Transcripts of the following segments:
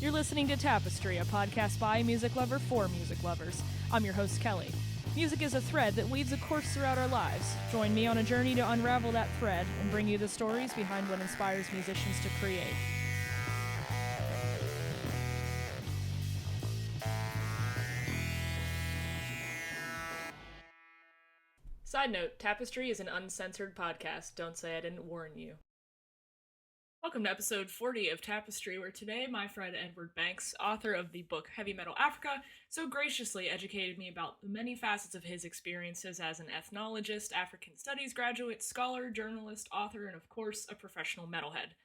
You're listening to Tapestry, a podcast by a music lover for music lovers. I'm your host, Kelly. Music is a thread that weaves a course throughout our lives. Join me on a journey to unravel that thread and bring you the stories behind what inspires musicians to create. Side note, Tapestry is an uncensored podcast. Don't say I didn't warn you. Welcome to episode 40 of Tapestry, where today my friend Edward Banchs, author of the book Heavy Metal Africa, so graciously educated me about the many facets of his experiences as an ethnologist, African studies graduate, scholar, journalist, author, and of course, a professional metalhead.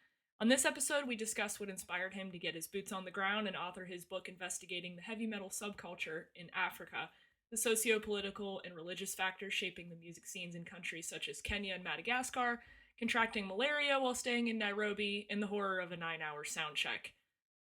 On this episode, we discuss what inspired him to get his boots on the ground and author his book investigating the heavy metal subculture in Africa, the sociopolitical and religious factors shaping the music scenes in countries such as Kenya and Madagascar, contracting malaria while staying in Nairobi, and the horror of a 9-hour sound check.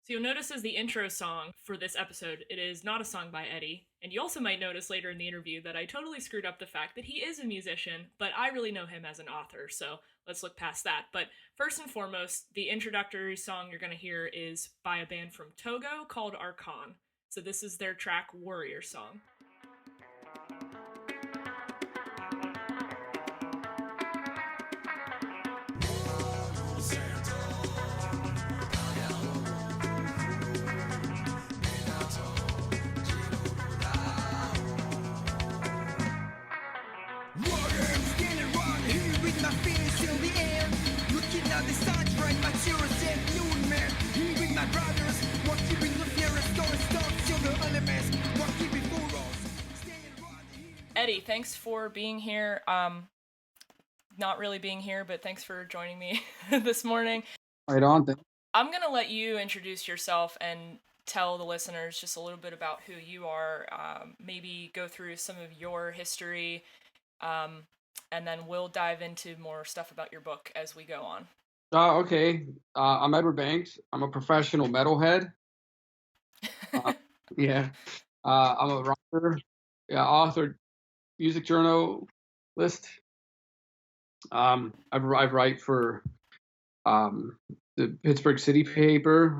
So you'll notice as the intro song for this episode, it is not a song by Eddie, and you also might notice later in the interview that I totally screwed up the fact that he is a musician, but I really know him as an author, so let's look past that. But first and foremost, the introductory song you're going to hear is by a band from Togo called Archon. So this is their track Warrior Song. Eddie, thanks for being here. Not really being here, but thanks for joining me this morning. Right on. I'm going to let you introduce yourself and tell the listeners just a little bit about who you are, maybe go through some of your history, and then we'll dive into more stuff about your book as we go on. Okay. I'm Edward Banchs. I'm a professional metalhead. Yeah. I'm a writer, author, music journalist. I write for the Pittsburgh City paper.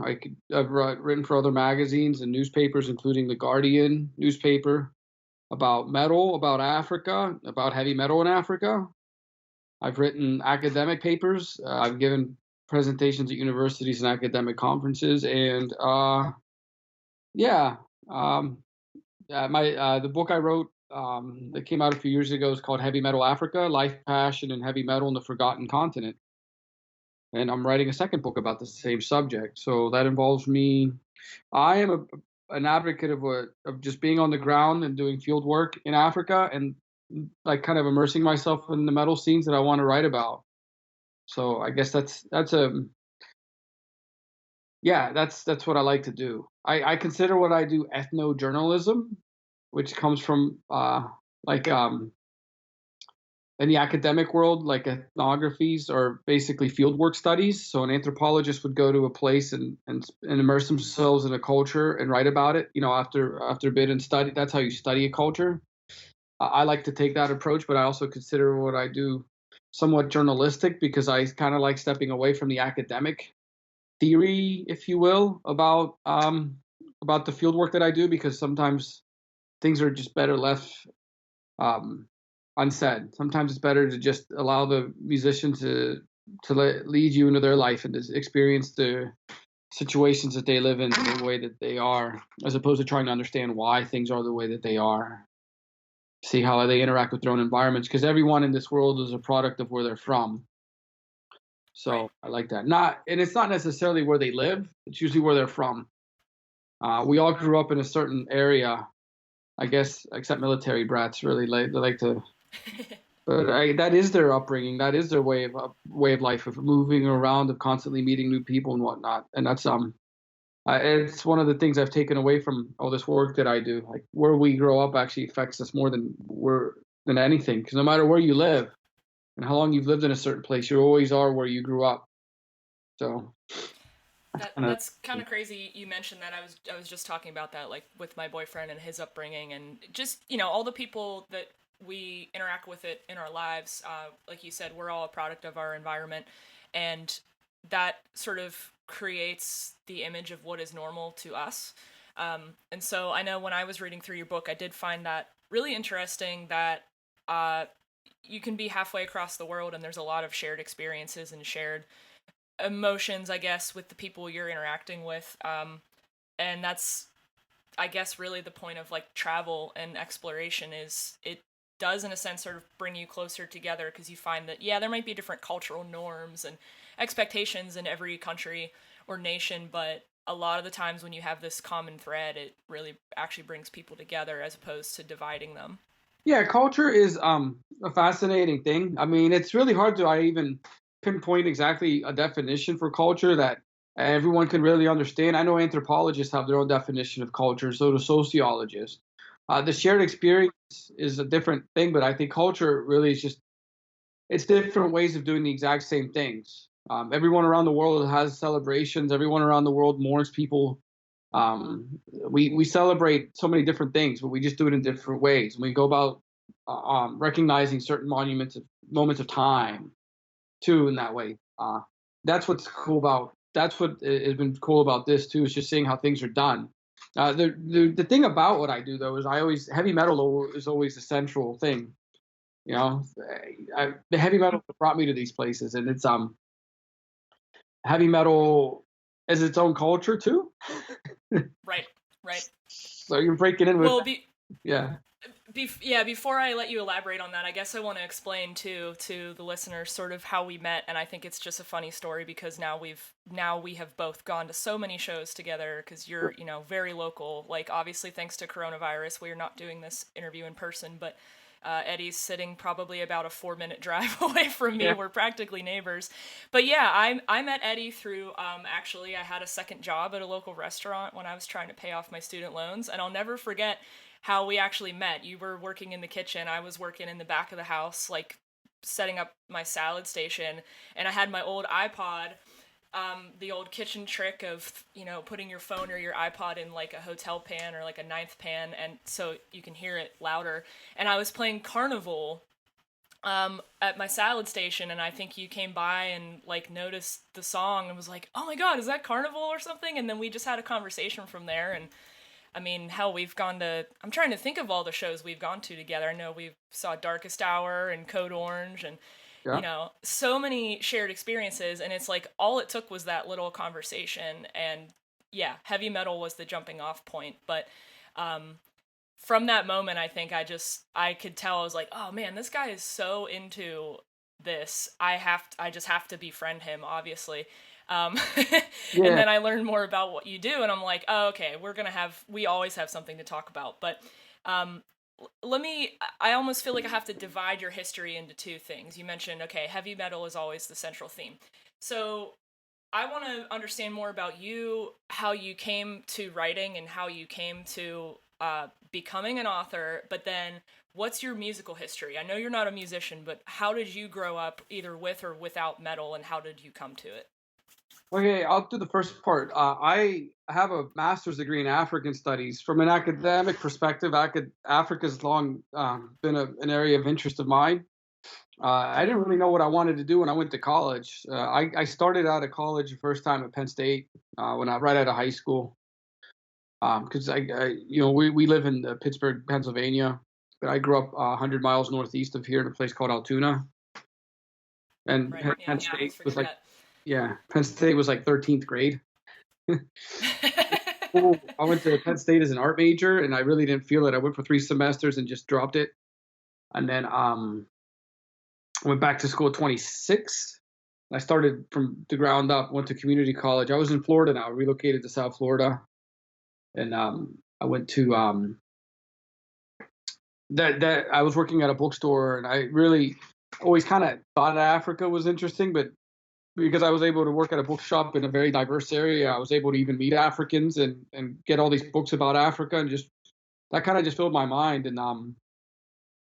I've written for other magazines and newspapers, including the Guardian newspaper, about metal, about Africa, about heavy metal in Africa. I've written academic papers. I've given presentations at universities and academic conferences, and the book I wrote that came out a few years ago is called Heavy Metal Africa: Life, Passion, and Heavy Metal in the Forgotten Continent. And I'm writing a second book about the same subject. So that involves me. I am an advocate of just being on the ground and doing field work in Africa and like kind of immersing myself in the metal scenes that I want to write about. So I guess that's what I like to do. I consider what I do ethnojournalism, which comes from in the academic world, like ethnographies are basically fieldwork studies. So an anthropologist would go to a place and immerse themselves in a culture and write about it, after a bit and study. That's how you study a culture. I like to take that approach, but I also consider what I do somewhat journalistic because I kind of like stepping away from the academic theory, if you will, about the field work that I do, because sometimes things are just better left unsaid. Sometimes it's better to just allow the musician to lead you into their life and to experience the situations that they live in the way that they are, as opposed to trying to understand why things are the way that they are. See how they interact with their own environments, because everyone in this world is a product of where they're from. So right. I like that. And it's not necessarily where they live. It's usually where they're from. We all grew up in a certain area, I guess, except military brats really like to. But that is their upbringing. That is their way of life, of moving around, of constantly meeting new people and whatnot. And that's it's one of the things I've taken away from all this work that I do. Like where we grow up actually affects us more than anything. Because no matter where you live and how long you've lived in a certain place, you always are where you grew up. So that's kind of crazy. You mentioned that. I was just talking about that, like with my boyfriend and his upbringing, and just all the people that we interact with it in our lives. Like you said, we're all a product of our environment, and that sort of creates the image of what is normal to us. And so I know when I was reading through your book, I did find that really interesting that you can be halfway across the world and there's a lot of shared experiences and shared emotions, I guess, with the people you're interacting with. And that's, I guess, really the point of like travel and exploration is it does in a sense sort of bring you closer together because you find that, yeah, there might be different cultural norms and expectations in every country or nation, but a lot of the times when you have this common thread, it really actually brings people together as opposed to dividing them. Yeah, culture is a fascinating thing. I mean, it's really hard to I even pinpoint exactly a definition for culture that everyone can really understand. I know anthropologists have their own definition of culture, so do sociologists. The shared experience is a different thing, but I think culture really is just it's different ways of doing the exact same things. Everyone around the world has celebrations. Everyone around the world mourns people. We celebrate so many different things, but we just do it in different ways. And we go about recognizing certain monuments of moments of time too in that way. That's what's cool about. That's what has been cool about this too. Is just seeing how things are done. The thing about what I do though is I always heavy metal is always the central thing. You know, the heavy metal brought me to these places, and it's heavy metal is its own culture too. Right, right. So you're breaking in with Well, yeah. yeah, before I let you elaborate on that, I guess I want to explain too to the listeners sort of how we met, and I think it's just a funny story because now we have both gone to so many shows together because you're, you know, very local. Like obviously thanks to coronavirus, we are not doing this interview in person, but Eddie's sitting probably about a 4-minute drive away from me. Yeah. We're practically neighbors. But yeah, I met Eddie through, actually, I had a second job at a local restaurant when I was trying to pay off my student loans. And I'll never forget how we actually met. You were working in the kitchen. I was working in the back of the house, like setting up my salad station. And I had my old iPod, the old kitchen trick of, you know, putting your phone or your iPod in like a hotel pan or like a ninth pan, and so you can hear it louder. And I was playing Carnival at my salad station, and I think you came by and like noticed the song and was like, "Oh my God, is that Carnival or something?" And then we just had a conversation from there. And I mean, hell, we've gone to. I'm trying to think of all the shows we've gone to together. I know we saw Darkest Hour and Code Orange and Yeah. so many shared experiences, and it's like all it took was that little conversation, and yeah, heavy metal was the jumping off point. But from that moment, I think I could tell I was like, oh man, this guy is so into this. I just have to befriend him, obviously. Um, and Yeah. then I learned more about what you do, and I'm like, oh, okay, we always have something to talk about. But um, I almost feel like I have to divide your history into two things. You mentioned, okay, heavy metal is always the central theme. So I want to understand more about you, how you came to writing and how you came to becoming an author, but then what's your musical history? I know you're not a musician, but how did you grow up either with or without metal, and how did you come to it? Okay, I'll do the first part. I have a master's degree in African studies. From an academic perspective, Africa's long been an area of interest of mine. I didn't really know what I wanted to do when I went to college. I started out of college the first time at Penn State when I right out of high school. Because we live in Pittsburgh, Pennsylvania, but I grew up 100 miles northeast of here in a place called Altoona. And Right, yeah, Penn I always State was forget like, that. yeah, Penn State was like 13th grade. Cool. I went to Penn State as an art major, and I really didn't feel it. I went for 3 semesters and just dropped it. And then I went back to school at 26. I started from the ground up. Went to community college. I was in Florida now. Relocated to South Florida, and I went to that I was working at a bookstore, and I really always kind of thought Africa was interesting, but because I was able to work at a bookshop in a very diverse area, I was able to even meet Africans and get all these books about Africa, and just that kind of just filled my mind. And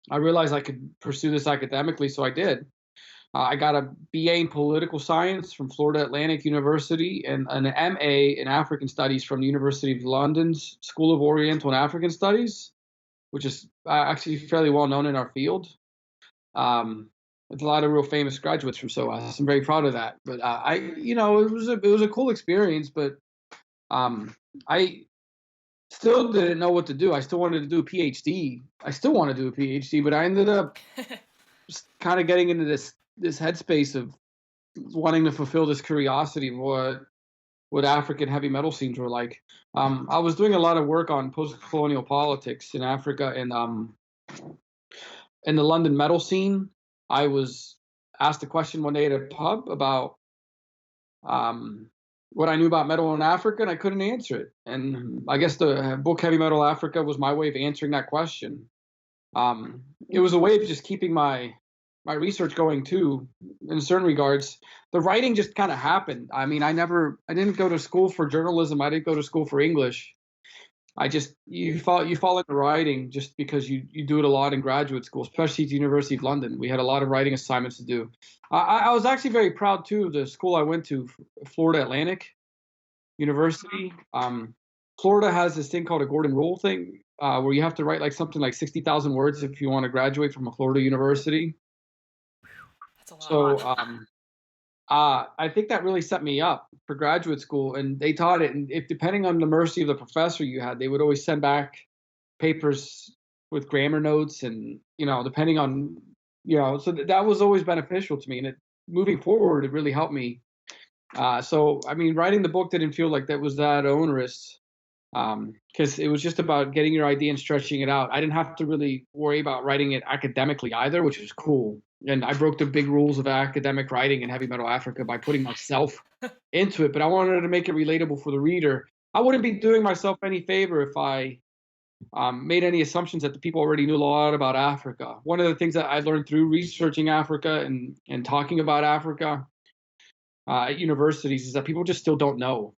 I realized I could pursue this academically, so I did. I got a BA in political science from Florida Atlantic University and an MA in African studies from the University of London's School of Oriental and African Studies, which is actually fairly well known in our field. Um, With a lot of real famous graduates from SOAS. I'm very proud of that. But it was a cool experience. But I still didn't know what to do. I still wanted to do a PhD. I still want to do a PhD, but I ended up just kind of getting into this headspace of wanting to fulfill this curiosity of what African heavy metal scenes were like. I was doing a lot of work on post-colonial politics in Africa, and in the London metal scene, I was asked a question one day at a pub about what I knew about metal in Africa, and I couldn't answer it. And I guess the book Heavy Metal Africa was my way of answering that question. It was a way of just keeping my research going too. In certain regards, the writing just kind of happened. I mean, I didn't go to school for journalism. I didn't go to school for English. You fall into writing just because you do it a lot in graduate school, especially at the University of London. We had a lot of writing assignments to do. I was actually very proud too of the school I went to, Florida Atlantic University. Florida has this thing called a Gordon Rule thing, where you have to write like something like 60,000 words if you want to graduate from a Florida university. That's a lot. So I think that really set me up for graduate school, and they taught it. And if depending on the mercy of the professor you had, they would always send back papers with grammar notes, and depending on so that was always beneficial to me. And moving forward, it really helped me. So I mean, writing the book didn't feel like that was that onerous, because it was just about getting your idea and stretching it out. I didn't have to really worry about writing it academically either, which was cool. And I broke the big rules of academic writing in Heavy Metal Africa by putting myself into it, but I wanted to make it relatable for the reader. I wouldn't be doing myself any favor if I made any assumptions that the people already knew a lot about Africa. One of the things that I learned through researching Africa and talking about Africa at universities is that people just still don't know.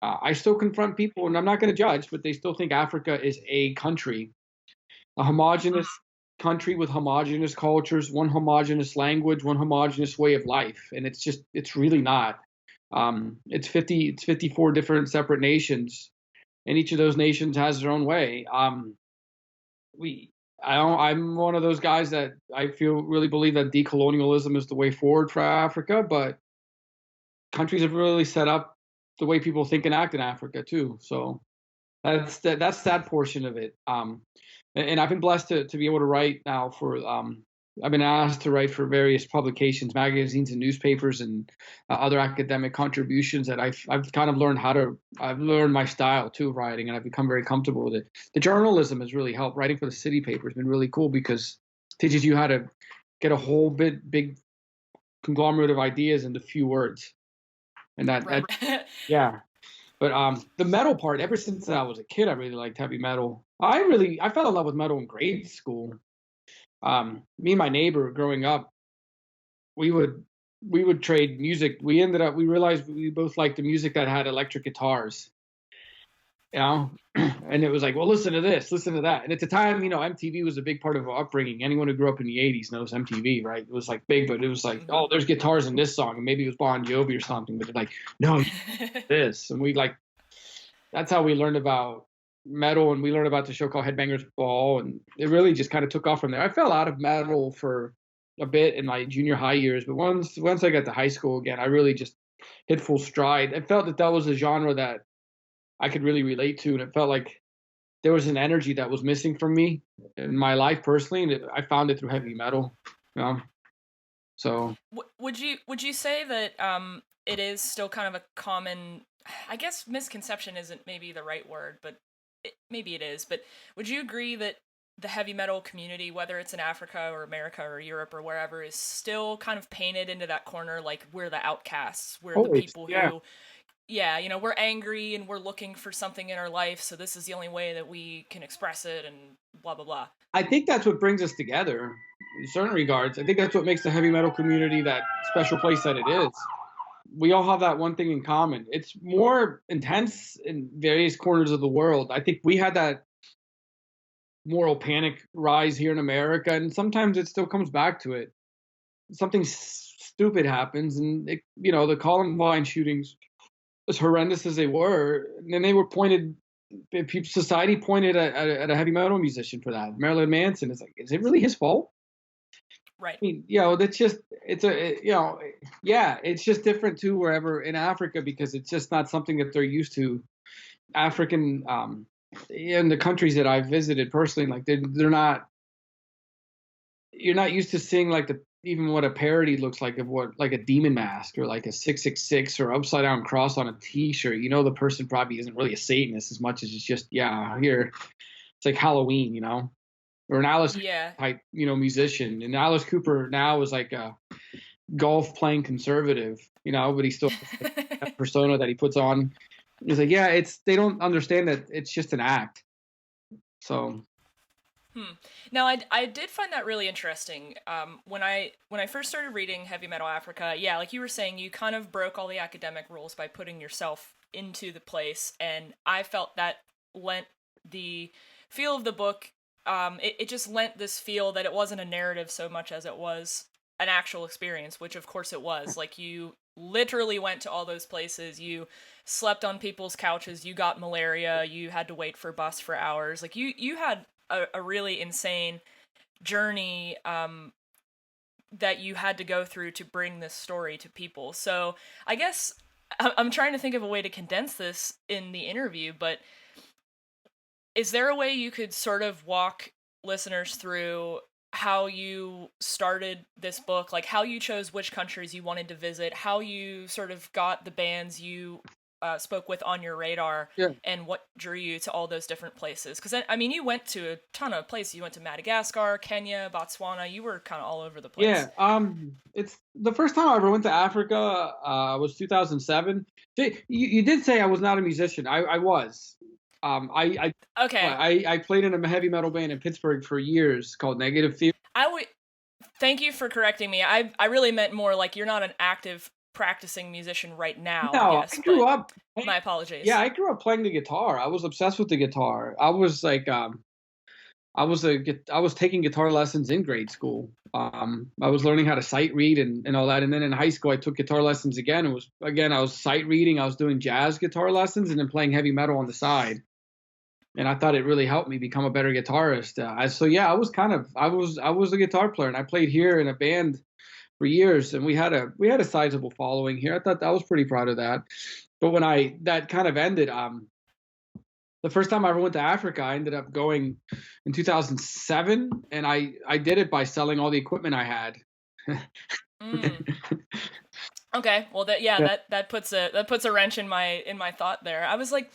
I still confront people, and I'm not going to judge, but they still think Africa is a country, a homogenous country with homogenous cultures, one homogenous language, one homogenous way of life, and it's really not. It's 54 different separate nations, and each of those nations has their own way. I'm one of those guys that I really believe that decolonialism is the way forward for Africa, but countries have really set up the way people think and act in Africa too. So that's that portion of it. And I've been blessed to be able to write now for. I've been asked to write for various publications, magazines, and newspapers, and other academic contributions that I've kind of learned I've learned my style too of writing, and I've become very comfortable with it. The journalism has really helped. Writing for the city paper has been really cool because it teaches you how to get a whole big conglomerate of ideas into few words, and that yeah. But the metal part, ever since I was a kid, I really liked heavy metal. I fell in love with metal in grade school. Me and my neighbor growing up, we would trade music. We realized we both liked the music that had electric guitars. And it was like, well, listen to this, listen to that. And at the time, MTV was a big part of our upbringing. Anyone who grew up in the 80s knows MTV, right? It was like big, but it was like, oh, there's guitars in this song, and maybe it was Bon Jovi or something, but like, no, this. And that's how we learned about metal, and we learned about the show called Headbangers Ball, and it really just kind of took off from there. I fell out of metal for a bit in my junior high years, but once I got to high school again, I really just hit full stride. I felt that was a genre that I could really relate to, and it felt like there was an energy that was missing from me in my life personally, and I found it through heavy metal. So would you say that it is still kind of a common, I guess misconception isn't maybe the right word, but maybe it is, but would you agree that the heavy metal community, whether it's in Africa or America or Europe or wherever, is still kind of painted into that corner, like we're the outcasts, we're the people who we're angry and we're looking for something in our life, so this is the only way that we can express it, and blah blah blah? I think that's what brings us together in certain regards. I think that's what makes the heavy metal community that special place that it is. We all have that one thing in common. It's more intense in various corners of the world. I think we had that moral panic rise here in America, and sometimes it still comes back to it. Something stupid happens, and the Columbine shootings, as horrendous as they were, and then they were society pointed at a heavy metal musician for that. Marilyn Manson. It's like, is it really his fault? Right. I mean, that's just, it's just different too wherever in Africa, because it's just not something that they're used to. African, in the countries that I've visited personally, like they're not, you're not used to seeing like even what a parody looks like of what, like a demon mask or like a 666 or upside down cross on a t-shirt. The person probably isn't really a Satanist as much as it's just, here, it's like Halloween, or an Alice Yeah. type, musician. And Alice Cooper now is like a golf playing conservative, but he still has like that persona that he puts on. It's like, they don't understand that it's just an act. So. Now, I did find that really interesting. When I first started reading Heavy Metal Africa, like you were saying, you kind of broke all the academic rules by putting yourself into the place, and I felt that lent the feel of the book. It just lent this feel that it wasn't a narrative so much as it was an actual experience, which of course it was. Like, you literally went to all those places, you slept on people's couches, you got malaria, you had to wait for a bus for hours. Like, you had a really insane journey that you had to go through to bring this story to people. So I guess I'm trying to think of a way to condense this in the interview, but is there a way you could sort of walk listeners through how you started this book, like how you chose which countries you wanted to visit, how you sort of got the bands you spoke with on your radar, and what drew you to all those different places? Because I mean, you went to a ton of places. You went to Madagascar, Kenya, Botswana. You were kind of all over the place. It's the first time I ever went to Africa was 2007. You did say I was not a musician. I was. I played in a heavy metal band in Pittsburgh for years called Negative Theory. Thank you for correcting me. I really meant more like you're not an active practicing musician right now. No, I guess, I grew up. My apologies. Yeah, I grew up playing the guitar. I was obsessed with the guitar. I was like, I was taking guitar lessons in grade school. I was learning how to sight read and all that. And then in high school, I took guitar lessons again. I was sight reading. I was doing jazz guitar lessons and then playing heavy metal on the side. And I thought it really helped me become a better guitarist. I was a guitar player, and I played here in a band for years, and we had a sizable following here. I was pretty proud of that. But when that kind of ended, the first time I ever went to Africa, I ended up going in 2007, and I did it by selling all the equipment I had. Okay, well that puts a wrench in my thought there. I was like,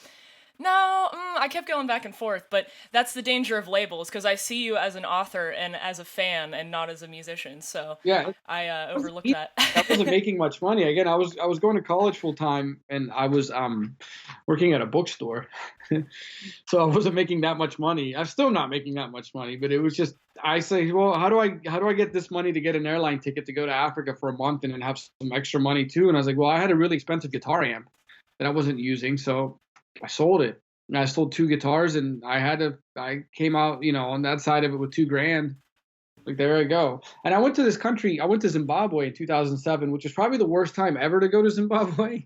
no, I kept going back and forth, but that's the danger of labels, because I see you as an author and as a fan and not as a musician. So I overlooked that. I wasn't making much money. Again, I was going to college full time, and I was working at a bookstore, so I wasn't making that much money. I'm still not making that much money, but it was just, I say, well, how do I get this money to get an airline ticket to go to Africa for a month and then have some extra money too? And I was like, well, I had a really expensive guitar amp that I wasn't using, so I sold it. And I sold 2 guitars, and I came out, on that side of it with $2,000. Like, there I go. And I went to this country. I went to Zimbabwe in 2007, which was probably the worst time ever to go to Zimbabwe.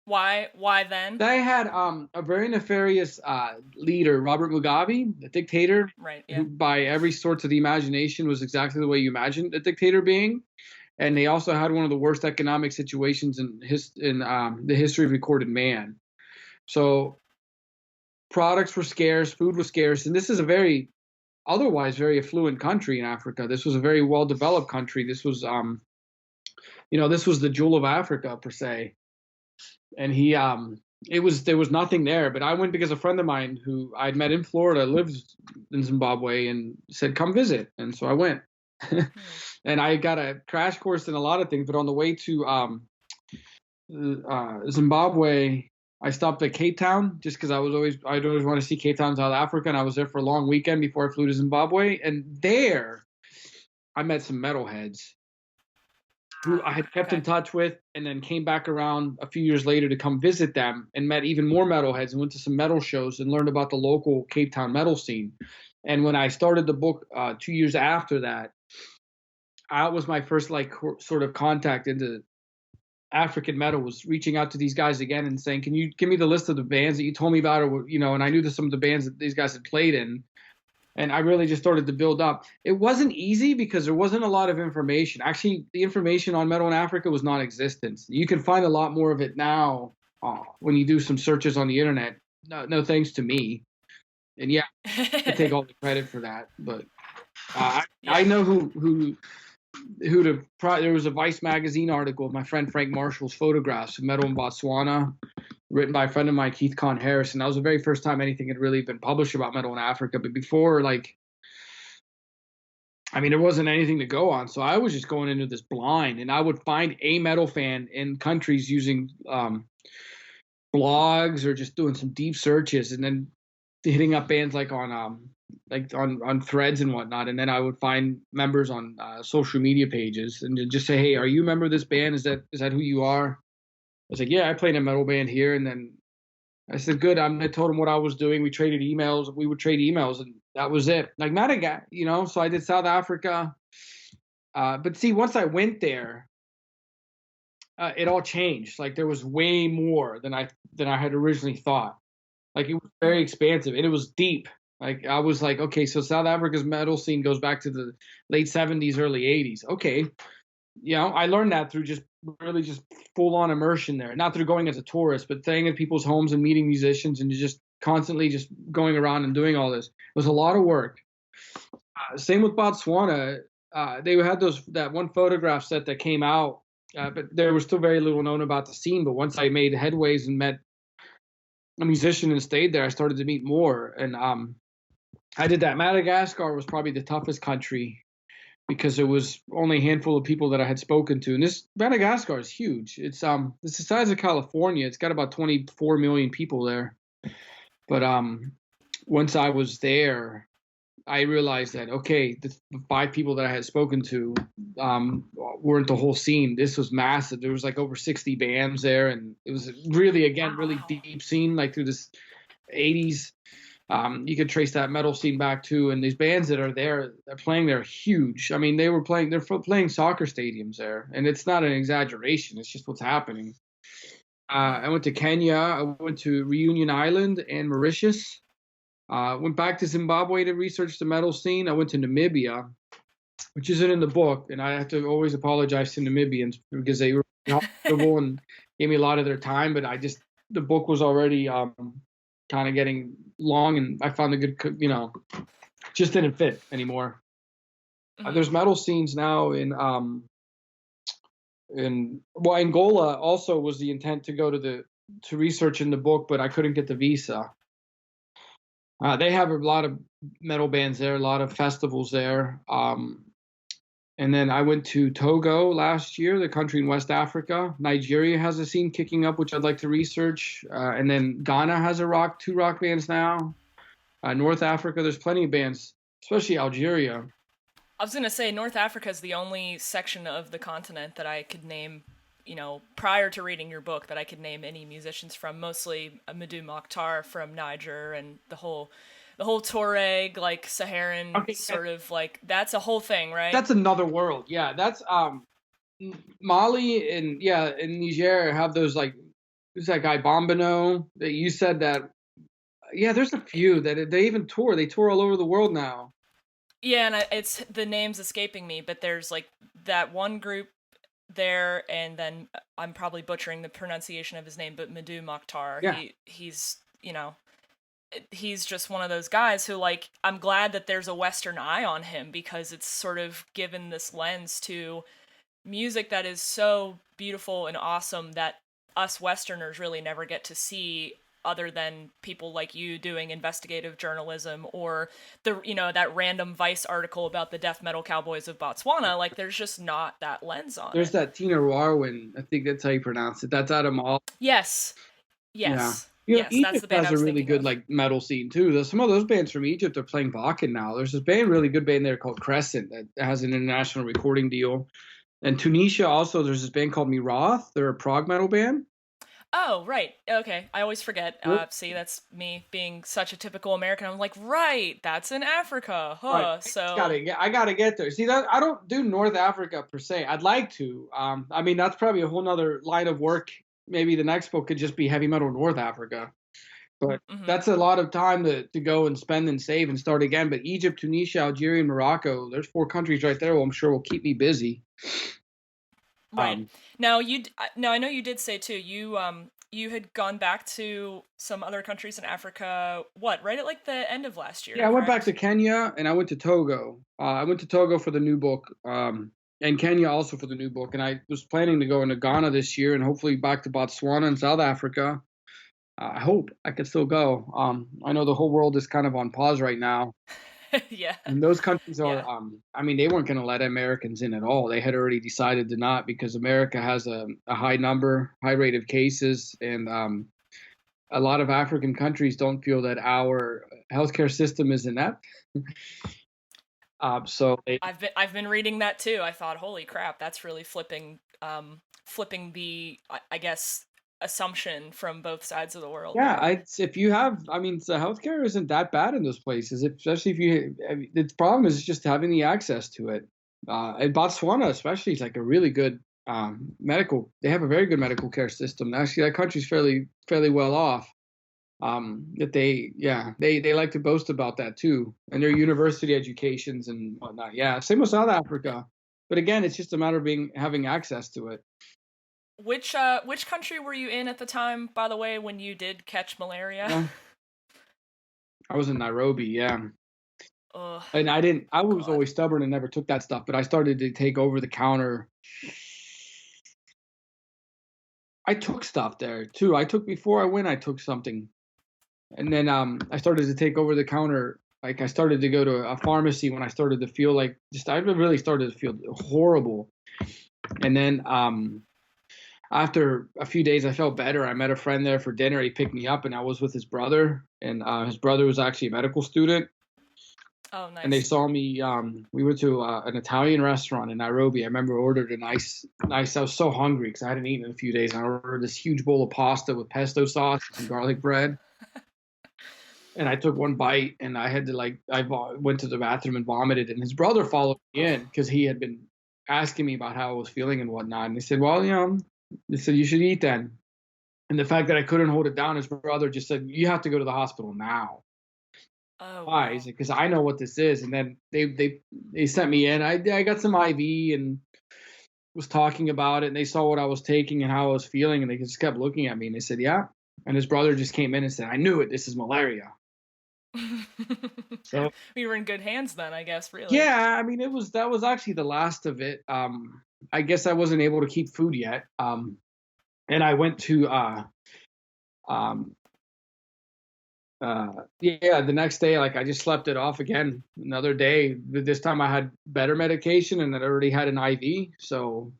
Why then? They had a very nefarious leader, Robert Mugabe, a dictator, right? Yeah. Who, by every sort of the imagination, was exactly the way you imagined a dictator being. And they also had one of the worst economic situations in the history of recorded man. So products were scarce, food was scarce, and this is a otherwise very affluent country in Africa. This was a very well-developed country. This was, this was the jewel of Africa per se. And there was nothing there. But I went because a friend of mine who I'd met in Florida lived in Zimbabwe and said, "Come visit." And so I went, and I got a crash course in a lot of things. But on the way to Zimbabwe, I stopped at Cape Town just because I'd always want to see Cape Town, South Africa, and I was there for a long weekend before I flew to Zimbabwe. And there, I met some metalheads who I had kept in touch with, and then came back around a few years later to come visit them, and met even more metalheads and went to some metal shows and learned about the local Cape Town metal scene. And when I started the book 2 years after that, that was my first sort of contact into African metal, was reaching out to these guys again and saying, "Can you give me the list of the bands that you told me about?" Or, and I knew some of the bands that these guys had played in. And I really just started to build up. It wasn't easy because there wasn't a lot of information. Actually, the information on metal in Africa was non-existent. You can find a lot more of it now when you do some searches on the internet. No thanks to me. And yeah, I take all the credit for that. But I know who there was a Vice magazine article of my friend Frank Marshall's photographs of metal in Botswana, written by a friend of mine, Keith Con Harris, and that was the very first time anything had really been published about metal in Africa. But before, there wasn't anything to go on, so I was just going into this blind, and I would find a metal fan in countries using blogs or just doing some deep searches, and then hitting up bands on threads and whatnot, and then I would find members on social media pages and just say, hey, are you a member of this band? Is that who you are? I was like, yeah, I played in a metal band here. And then I said, good. I told him what I was doing. We traded emails. We would trade emails, and that was it. Like Madagascar, so I did South Africa. But see, once I went there, it all changed. Like there was way more than I had originally thought. Like it was very expansive and it was deep. Like I was like, okay, so South Africa's metal scene goes back to the late 70s, early 80s. Okay. I learned that through just full on immersion there, not through going as a tourist, but staying at people's homes and meeting musicians and just constantly just going around and doing all this. It was a lot of work. Same with Botswana. They had that one photograph set that came out, but there was still very little known about the scene. But once I made headways and met a musician and stayed there, I started to meet more. And I did that. Madagascar was probably the toughest country because it was only a handful of people that I had spoken to. And this Madagascar is huge. It's the size of California. It's got about 24 million people there. But once I was there, I realized that, okay, the 5 people that I had spoken to weren't the whole scene. This was massive. There was like over 60 bands there. And it was really, again, really deep scene, like through this 80s. You could trace that metal scene back to, and these bands that are there, they're playing there huge. I mean, they're playing soccer stadiums there, and it's not an exaggeration. It's just what's happening. I went to Kenya. I went to Reunion Island and Mauritius. Went back to Zimbabwe to research the metal scene. I went to Namibia, which isn't in the book, and I have to always apologize to Namibians because they were hospitable and gave me a lot of their time, but the book was already kind of getting long, and I found a good, just didn't fit anymore. Mm-hmm. There's metal scenes now in Angola also was the intent to go to research in the book, but I couldn't get the visa. They have a lot of metal bands there, a lot of festivals there. And then I went to Togo last year, the country in West Africa. Nigeria has a scene kicking up, which I'd like to research. And then Ghana has 2 rock bands now. North Africa, there's plenty of bands, especially Algeria. I was going to say North Africa is the only section of the continent that I could name, prior to reading your book, that I could name any musicians from, mostly Amadou Mokhtar from Niger and the whole Tuareg, like Saharan sort of like, that's a whole thing, right? That's another world. Yeah. That's Mali and Niger have those, like, who's that guy Bombino that you said that? Yeah, there's a few that they even tour. They tour all over the world now. Yeah, and it's the name's escaping me, but there's like that one group there, and then I'm probably butchering the pronunciation of his name, but Madou Mokhtar. Yeah. He's he's just one of those guys who, like, I'm glad that there's a Western eye on him, because it's sort of given this lens to music that is so beautiful and awesome that us Westerners really never get to see, other than people like you doing investigative journalism or that random Vice article about the death metal cowboys of Botswana. Like, there's just not that lens on There's that Tina Warwin, I think that's how you pronounce it. That's out of Mali. Yes. Yeah. Yes, Egypt that's the band has a really good like metal scene too. There's some of those bands from Egypt are playing Bakken now. There's this really good band there called Crescent that has an international recording deal. And Tunisia also, there's this band called Mirath. They're a prog metal band. Oh, right. Okay. I always forget. See, that's me being such a typical American. I'm like, right, that's in Africa. Huh. Right. So I gotta get there. See, that I don't do North Africa per se. I'd like to. I mean, that's probably a whole nother line of work. Maybe the next book could just be heavy metal North Africa. But Mm-hmm. that's a lot of time to go and spend and save and start again. But Egypt, Tunisia, Algeria, and Morocco, there's 4 countries right there. Well, I'm sure will keep me busy. Right. Um, Now I know you did say too, you had gone back to some other countries in Africa, what, right at like the end of last yeah, year, I went back to correct? Kenya and I went to Togo. I went to Togo for the new book, and Kenya also for the new book. And I was planning to go into Ghana this year and hopefully back to Botswana and South Africa. I hope I could still go. I know the whole world is kind of on pause right now. Yeah. And those countries are, Yeah. I mean, they weren't going to let Americans in at all. They had already decided to not because America has a high rate of cases. And a lot of African countries don't feel that our healthcare system is inept. So they, I've been reading that too. I thought, holy crap, that's really flipping the I guess assumption from both sides of the world yeah, there. if you have, I mean, the healthcare isn't that bad in those places, especially if you, I mean, the problem is just having the access to it. In Botswana, especially, it's like a really good they have a very good medical care system. Actually, that country's fairly well off. That they like to boast about that too, and their university educations and whatnot. Yeah, same with South Africa, but again, it's just a matter of having access to it. Which country were you in at the time, by the way, when you did catch malaria? Uh, I was in Nairobi, yeah. Ugh, And I was God. always stubborn and never took that stuff, but I started to take over the counter. I took stuff there too. Before I went, I took something. And then I started to take over the counter. Like I started to go to a pharmacy when I started to feel like just I really started to feel horrible. And then after a few days I felt better. I met a friend there for dinner. He picked me up and I was with his brother, and his brother was actually a medical student. Oh, And they nice. saw me. We went to an Italian restaurant in Nairobi. I remember I ordered a nice. I was so hungry because I hadn't eaten in a few days. And I ordered this huge bowl of pasta with pesto sauce and garlic bread. And I took one bite, and I had to went to the bathroom and vomited. And his brother followed me Oh. in because he had been asking me about how I was feeling and whatnot. And he said, "Well, they said you should eat then." And the fact that I couldn't hold it down, his brother just said, "You have to go to the hospital now." Oh, Why? He wow. said, because I know what this is. And then they sent me in. I got some IV and was talking about it. And they saw what I was taking and how I was feeling. And they just kept looking at me. And they said, "Yeah." And his brother just came in and said, "I knew it. This is malaria." So We were in good hands then, I guess, really. yeah, I mean, that was actually the last of it. I guess I wasn't able to keep food yet. And I went to um, yeah, the next day, like I just slept it off again. Another day. This time I had better medication and I already had an IV. So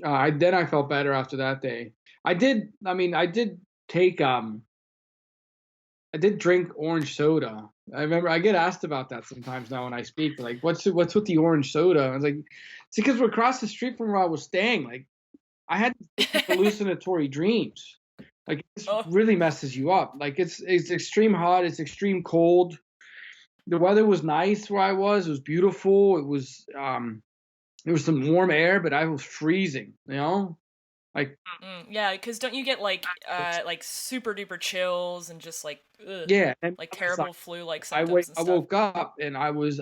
I felt better after that day. I did. I mean, take I did drink orange soda. I remember I get asked about that sometimes now when I speak. Like, what's with the orange soda? I was like, it's because we're across the street from where I was staying. Like, I had hallucinatory dreams. Like, this Oh. really messes you up. Like, it's extreme hot. It's extreme cold. The weather was nice where I was. It was beautiful. There was some warm air, but I was freezing. Like Yeah, because don't you get like super duper chills and just yeah. And like I was like, terrible flu like symptoms and I stuff? woke up and I was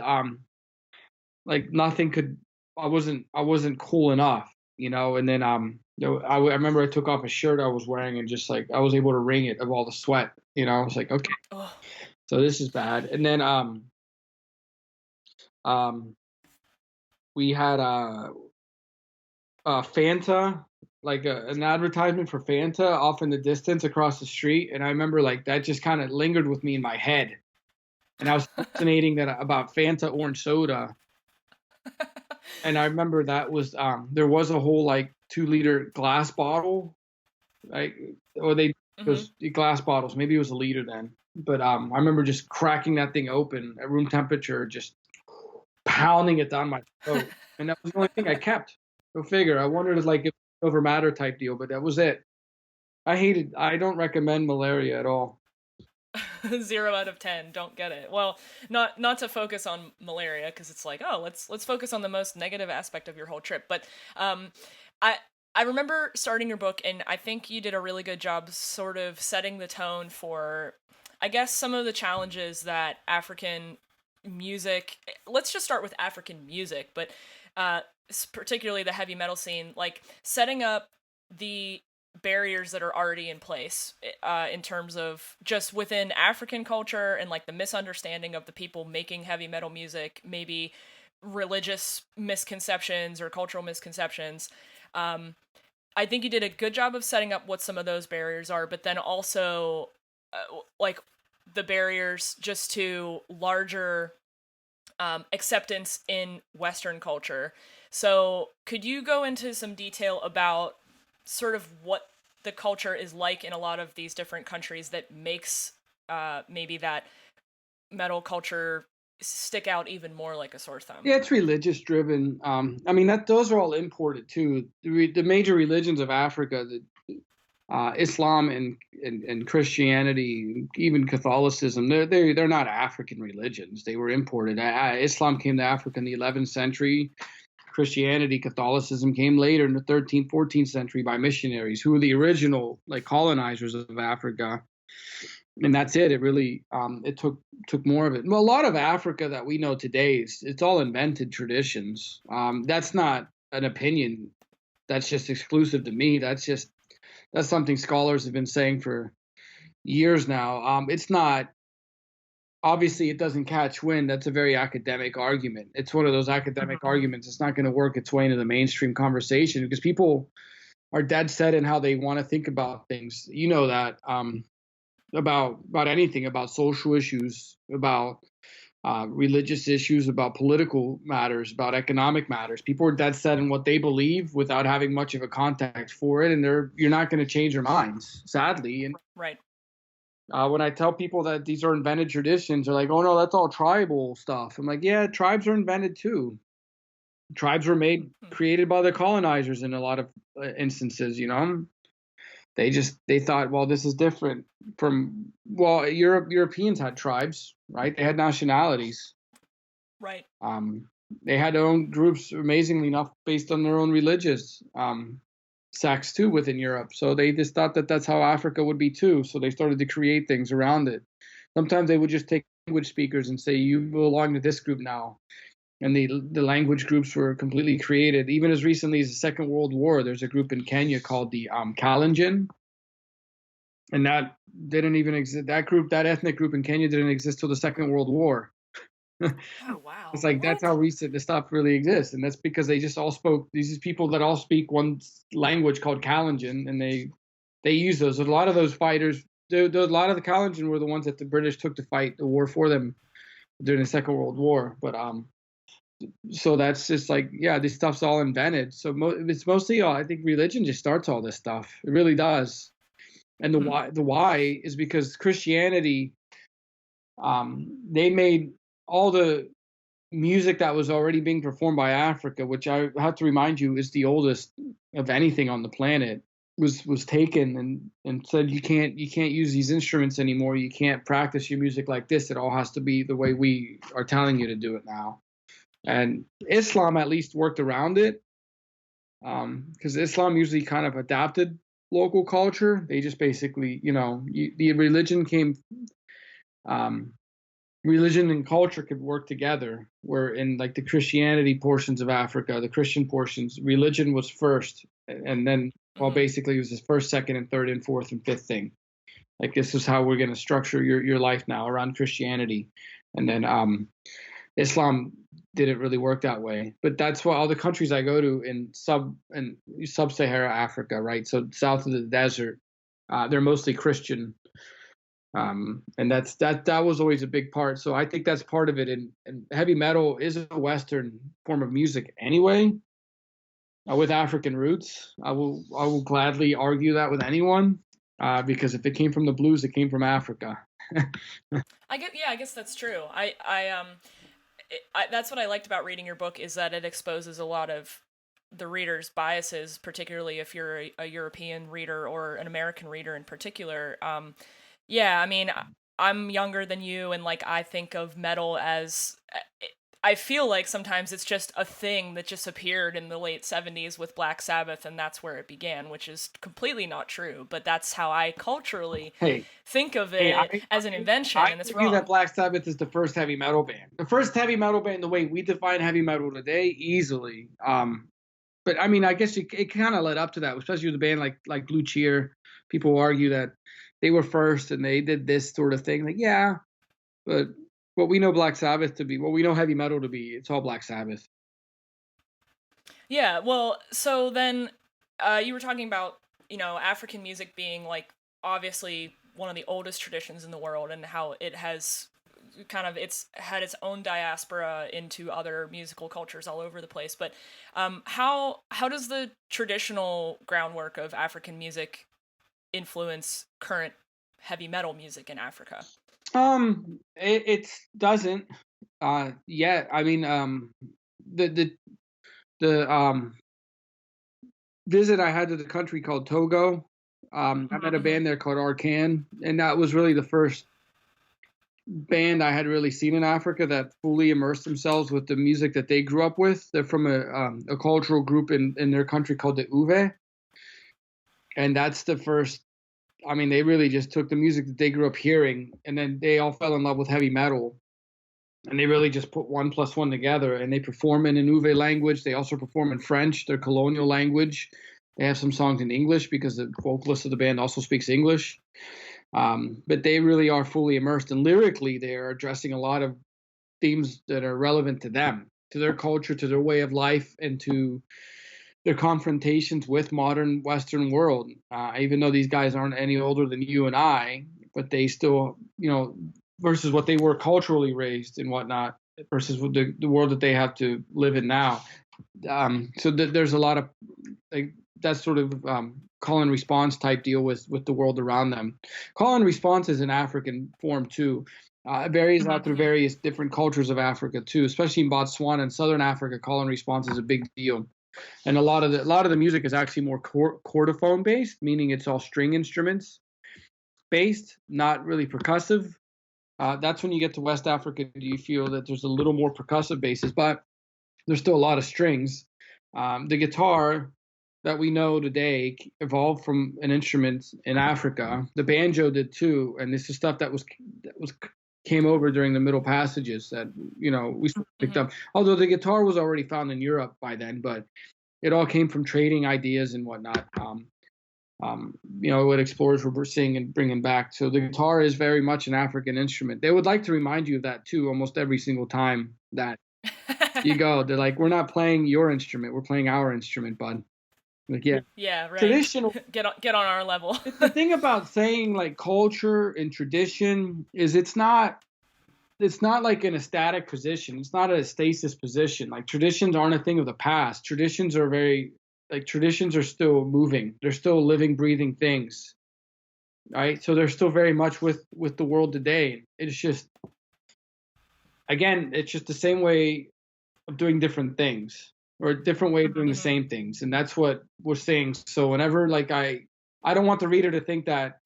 like nothing could. I wasn't cool enough. And then I remember I took off a shirt I was wearing and just like I was able to wring it of all the sweat. I was like, okay, Oh. so this is bad. And then um we had Fanta, like an advertisement for Fanta off in the distance across the street, and I remember like that just kind of lingered with me in my head, and I was hallucinating that about Fanta orange soda. And I remember that was there was a whole like 2 liter glass bottle, right? Or they Hmm. those glass bottles. Maybe it was a liter then. But I remember just cracking that thing open at room temperature, just pounding it down my throat, and that was the only thing I kept. Go figure. I wondered like if it was over matter type deal, but that was it. I don't recommend malaria at all. 0 out of 10 don't get it. Well, not to focus on malaria because it's like, oh, let's focus on the most negative aspect of your whole trip. But um, I I remember starting your book, and I think you did a really good job sort of setting the tone for, I guess, some of the challenges that African music. Let's just start with African music, but uh, particularly the heavy metal scene, like setting up the barriers that are already in place in terms of just within African culture and like the misunderstanding of the people making heavy metal music, maybe religious misconceptions or cultural misconceptions. Um, I think you did a good job of setting up what some of those barriers are, but then also like the barriers just to larger acceptance in Western culture. So, could you go into some detail about sort of what the culture is like in a lot of these different countries that makes maybe that metal culture stick out even more like a sore thumb? Yeah, it's religious driven. I mean that those are all imported too. The major religions of Africa, Islam and Christianity, even Catholicism, they're not African religions. They were imported. Islam came to Africa in the 11th century. Christianity, Catholicism came later in the 13th, 14th century by missionaries who were the original like colonizers of Africa. And that's it. It really it took more of it. Well, a lot of Africa that we know today it's all invented traditions. That's not an opinion. That's just exclusive to me. That's something scholars have been saying for years now. It's not obviously it doesn't catch wind. That's a very academic argument. It's one of those academic arguments. It's not going to work its way into the mainstream conversation because people are dead set in how they want to think about things. You know that about anything, about social issues, about religious issues, about political matters, about economic matters. People are dead set in what they believe without having much of a context for it, and you're not going to change their minds, sadly. And Right. when I tell people that these are invented traditions, they're like, "Oh no, that's all tribal stuff." I'm like, "Yeah, tribes are invented too. Tribes were created by the colonizers in a lot of instances. You know, they thought, well, this is different from Europeans had tribes, right? They had nationalities. Right. They had their own groups, amazingly enough, based on their own religious sects too within Europe. So they just thought that that's how Africa would be too. So they started to create things around it. Sometimes they would just take language speakers and say, "You belong to this group now." And the language groups were completely created. Even as recently as the Second World War, there's a group in Kenya called the Kalenjin, and that didn't even exist. That ethnic group in Kenya didn't exist till the Second World War. Oh wow. It's like that's What? how recent this stuff really exists, and that's because they just all spoke. These people that all speak one language called Kalenjin, and they use those. A lot of those fighters, a lot of the Kalenjin were the ones that the British took to fight the war for them during the Second World War. But so that's just like yeah, this stuff's all invented. So it's mostly I think religion just starts all this stuff. It really does. And the why is because Christianity, they made all the music that was already being performed by Africa, which I have to remind you is the oldest of anything on the planet, was taken and said you can't use these instruments anymore. You can't practice your music like this. It all has to be the way we are telling you to do it now. And Islam at least worked around it because Islam usually kind of adapted local culture. They just basically, the religion came, um, religion and culture could work together. Where in like the Christianity portions of Africa, the Christian portions, religion was first, and then basically it was the first, second, and third, and fourth, and fifth thing. Like this is how we're going to structure your life now around Christianity, and then Islam didn't really work that way. But that's why all the countries I go to in sub-Sahara Africa, right? So south of the desert, they're mostly Christian. And that was always a big part. So I think that's part of it. And heavy metal is a Western form of music anyway, with African roots. I will gladly argue that with anyone, because if it came from the blues, it came from Africa. I guess that's true. That's what I liked about reading your book is that it exposes a lot of the reader's biases, particularly if you're a European reader or an American reader in particular. Yeah, I mean, I'm younger than you, and like I think of metal as I feel like sometimes it's just a thing that just appeared in the late 70s with Black Sabbath, and that's where it began, which is completely not true. But that's how I culturally Hey, think of hey, it as an invention, I and it's argue that wrong. Black Sabbath is the first heavy metal band. The first heavy metal band, the way we define heavy metal today, easily. But I mean, I guess it kind of led up to that, especially with a band like Blue Cheer. People argue that they were first and they did this sort of thing. Like, yeah, but what we know Black Sabbath to be, what we know heavy metal to be, it's all Black Sabbath. Yeah, well, so then you were talking about, African music being like obviously one of the oldest traditions in the world and how it has it's had its own diaspora into other musical cultures all over the place. But how does the traditional groundwork of African music influence current heavy metal music in Africa? It doesn't yet. I mean, the visit I had to the country called Togo. I met a Mm-hmm. band there called Arcan, and that was really the first band I had really seen in Africa that fully immersed themselves with the music that they grew up with. They're from a cultural group in their country called the Uve, and that's the first. I mean, they really just took the music that they grew up hearing, and then they all fell in love with heavy metal, and they really just put one plus one together. And they perform in an Uve language. They also perform in French, their colonial language. They have some songs in English because the vocalist of the band also speaks English. But they really are fully immersed, and lyrically, they are addressing a lot of themes that are relevant to them, to their culture, to their way of life, and to their confrontations with modern Western world. Even though these guys aren't any older than you and I, but they still, versus what they were culturally raised and whatnot, versus the world that they have to live in now. There's a lot of like that sort of call and response type deal with the world around them. Call and response is an African form too. It varies out through Mm-hmm. various different cultures of Africa too, especially in Botswana and Southern Africa. Call and response is a big deal, and a lot of the music is actually more chordophone based, meaning it's all string instruments based, not really percussive. That's when you get to West Africa, do you feel that there's a little more percussive bases, but there's still a lot of strings. The guitar that we know today evolved from an instrument in Africa. The banjo did too, and this is stuff that was came over during the Middle Passages that we picked Mm-hmm. up. Although the guitar was already found in Europe by then, but it all came from trading ideas and whatnot. What explorers were seeing and bringing back. So the guitar is very much an African instrument. They would like to remind you of that too, almost every single time that you go. They're like, we're not playing your instrument, we're playing our instrument, bud. Like, yeah, Yeah, right. traditional. Get on our level. The thing about saying like culture and tradition is it's not like in a static position. It's not a stasis position. Like traditions aren't a thing of the past. Traditions are still moving. They're still living, breathing things. Right. So they're still very much with the world today. It's just again, it's just the same way of doing different things or a different way of doing the Mm-hmm. same things. And that's what we're saying. So whenever like I don't want the reader to think that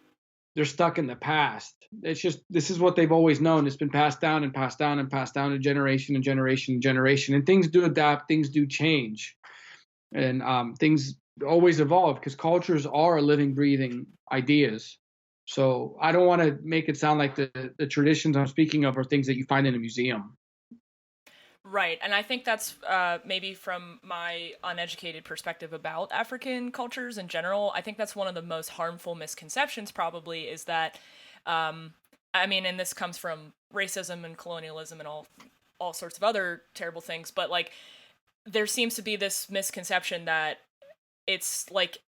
they're stuck in the past. It's just this is what they've always known. It's been passed down and passed down and passed down to generation and generation and generation. And things do adapt, things do change, and things always evolve because cultures are living, breathing ideas. So I don't want to make it sound like the traditions I'm speaking of are things that you find in a museum. Right, and I think that's maybe from my uneducated perspective about African cultures in general. I think that's one of the most harmful misconceptions, probably, is that, I mean, and this comes from racism and colonialism and all sorts of other terrible things. But like, there seems to be this misconception that it's like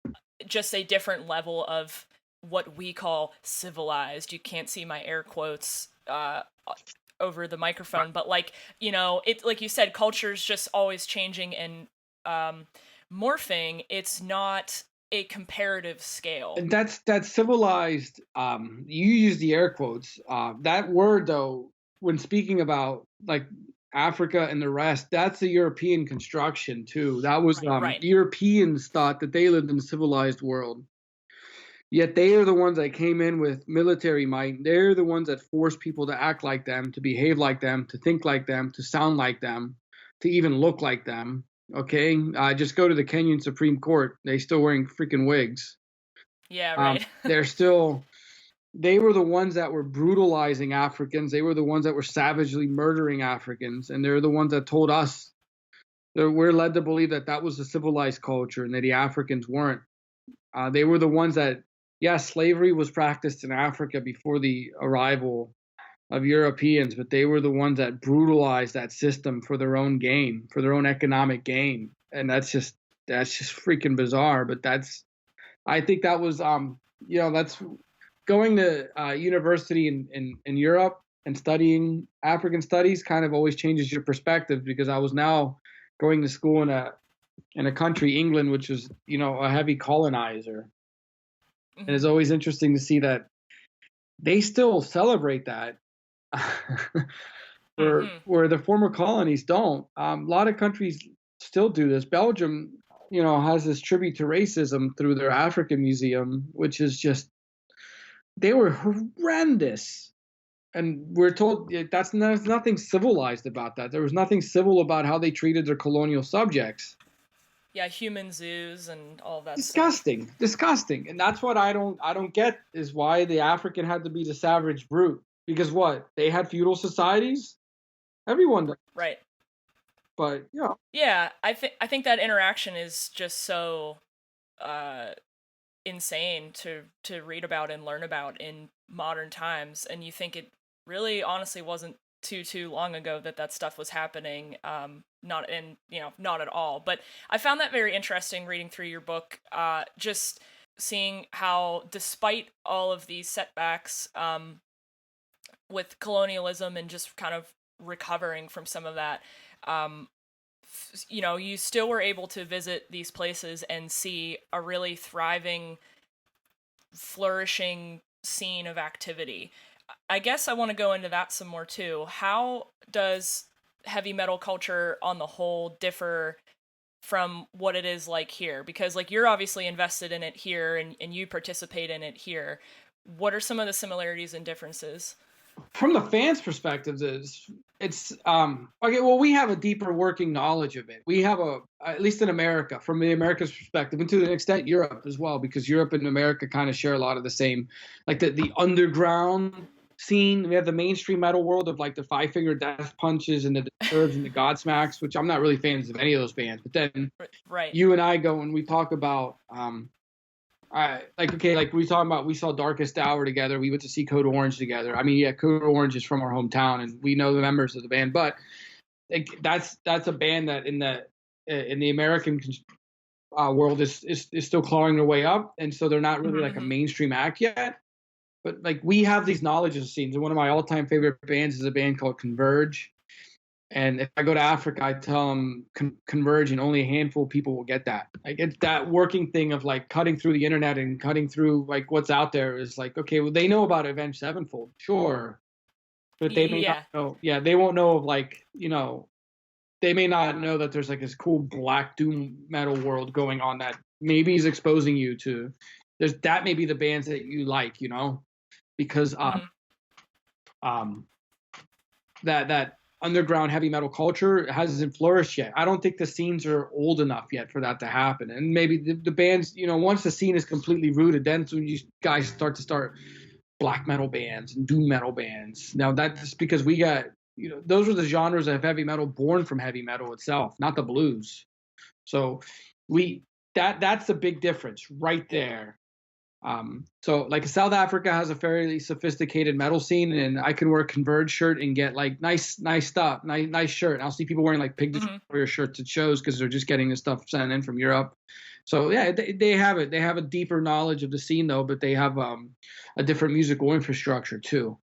just a different level of what we call civilized. You can't see my air quotes over the microphone, but like, it, like you said, culture's just always changing and um morphing. It's not a comparative scale. And that's civilized. You use the air quotes. That word though, when speaking about like Africa and the rest, that's a European construction too. That was Right. Europeans thought that they lived in a civilized world. Yet they are the ones that came in with military might. They're the ones that forced people to act like them, to behave like them, to think like them, to sound like them, to even look like them. Okay, just go to the Kenyan Supreme Court. They still wearing freaking wigs. Yeah, right. They're still. They were the ones that were brutalizing Africans. They were the ones that were savagely murdering Africans, and they're the ones that told us that we're led to believe that that was a civilized culture and that the Africans weren't. They were the ones that, yes, slavery was practiced in Africa before the arrival of Europeans, but they were the ones that brutalized that system for their own gain, for their own economic gain, and that's just freaking bizarre. But I think that was that's going to university in Europe and studying African studies kind of always changes your perspective, because I was now going to school in a country, England, which was, a heavy colonizer. And it's always interesting to see that they still celebrate that, where the former colonies don't. A lot of countries still do this. Belgium, has this tribute to racism through their African Museum, which is just, they were horrendous. And we're told there's nothing civilized about that. There was nothing civil about how they treated their colonial subjects. Yeah, human zoos and all that disgusting stuff. Disgusting. And that's what I don't get, is why the African had to be the savage brute. Because what, they had feudal societies? Everyone does. Right. But yeah, I think that interaction is just so insane to read about and learn about in modern times, and you think it really honestly wasn't too long ago that stuff was happening. Not at all. But I found that very interesting reading through your book, just seeing how, despite all of these setbacks with colonialism and just kind of recovering from some of that, you still were able to visit these places and see a really thriving, flourishing scene of activity. I guess I want to go into that some more too. How does heavy metal culture on the whole differ from what it is like here? Because you're obviously invested in it here and you participate in it here. What are some of the similarities and differences? From the fans' perspective, it's okay. Well, we have a deeper working knowledge of it. We have at least in America, from the America's perspective, and to an extent Europe as well, because Europe and America kind of share a lot of the same, like the underground scene. We have the mainstream metal world of like the Five Finger Death Punches and the Disturbed and the Godsmacks, which I'm not really fans of any of those bands. But then right. You and I go and we talk about we talking about, we saw Darkest Hour together. We went to see Code Orange together. I mean, yeah, Code Orange is from our hometown, and we know the members of the band. But that's a band that in the American world is still clawing their way up, and so they're not really like a mainstream act yet. But we have these knowledge of scenes, and one of my all-time favorite bands is a band called Converge. And if I go to Africa, I tell them Converge, and only a handful of people will get that. It's that working thing of cutting through the internet and cutting through what's out there is okay, well, they know about Avenged Sevenfold, sure, but they may not know. Yeah, they won't know of they may not know that there's this cool black doom metal world going on that maybe is exposing you to. That may be the bands that you like, because that underground heavy metal culture hasn't flourished yet. I don't think the scenes are old enough yet for that to happen. And maybe the bands, once the scene is completely rooted, then when you guys start black metal bands and doom metal bands. Now that's because we got, those are the genres of heavy metal born from heavy metal itself, not the blues. So that's the big difference right there. So South Africa has a fairly sophisticated metal scene, and I can wear a Converge shirt and get nice stuff, nice shirt. And I'll see people wearing Pig Destroyer shirts at shows because they're just getting this stuff sent in from Europe. So yeah, they have it. They have a deeper knowledge of the scene though, but they have a different musical infrastructure too.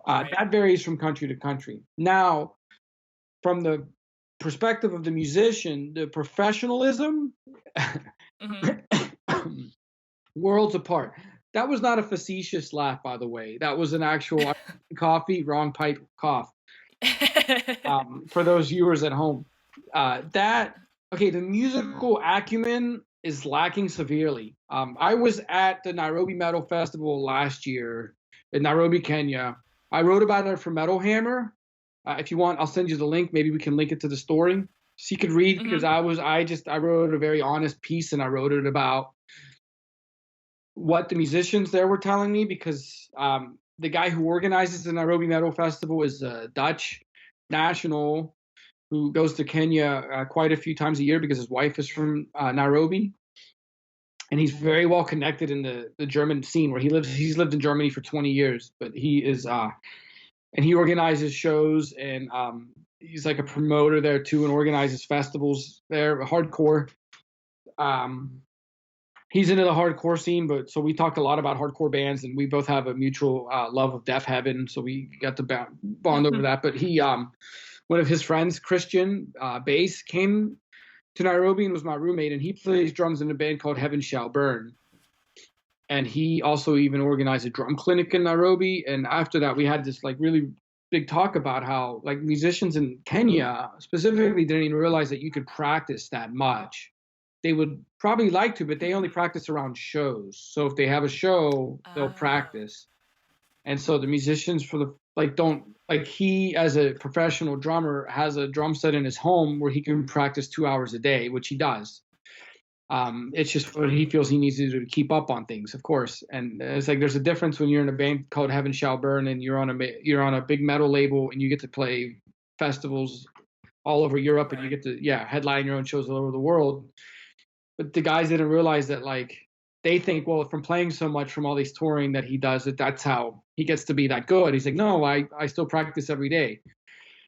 That varies from country to country. Now, from the perspective of the musician, the professionalism. Worlds apart. That was not a facetious laugh, by the way. That was an actual coffee, wrong pipe cough. For those viewers at home, the musical acumen is lacking severely. I was at the Nairobi Metal Festival last year in Nairobi, Kenya. I wrote about it for Metal Hammer. If you want, I'll send you the link. Maybe we can link it to the story so you could read, because I wrote a very honest piece, and I wrote it about what the musicians there were telling me, because the guy who organizes the Nairobi Metal Festival is a Dutch national who goes to Kenya quite a few times a year because his wife is from Nairobi. And he's very well connected in the German scene where he lives. He's lived in Germany for 20 years, but he is, and he organizes shows, and he's like a promoter there too, and organizes festivals there, hardcore. He's into the hardcore scene, but so we talked a lot about hardcore bands, and we both have a mutual love of Death Heaven, so we got to bond over that. But he, one of his friends, Christian bass, came to Nairobi and was my roommate, and he plays drums in a band called Heaven Shall Burn. And he also even organized a drum clinic in Nairobi. And after that, we had this like really big talk about how like musicians in Kenya specifically didn't even realize that you could practice that much. They would probably like to, but they only practice around shows. So if they have a show, they'll practice. And so the musicians he, as a professional drummer, has a drum set in his home where he can practice 2 hours a day, which he does. It's just what he feels he needs to do to keep up on things, of course. And it's like there's a difference when you're in a band called Heaven Shall Burn and you're on a big metal label and you get to play festivals all over Europe, and you get to headline your own shows all over the world. But the guys didn't realize that, like, they think, well, from playing so much from all these touring that he does, that's how he gets to be that good. He's like, no, I still practice every day.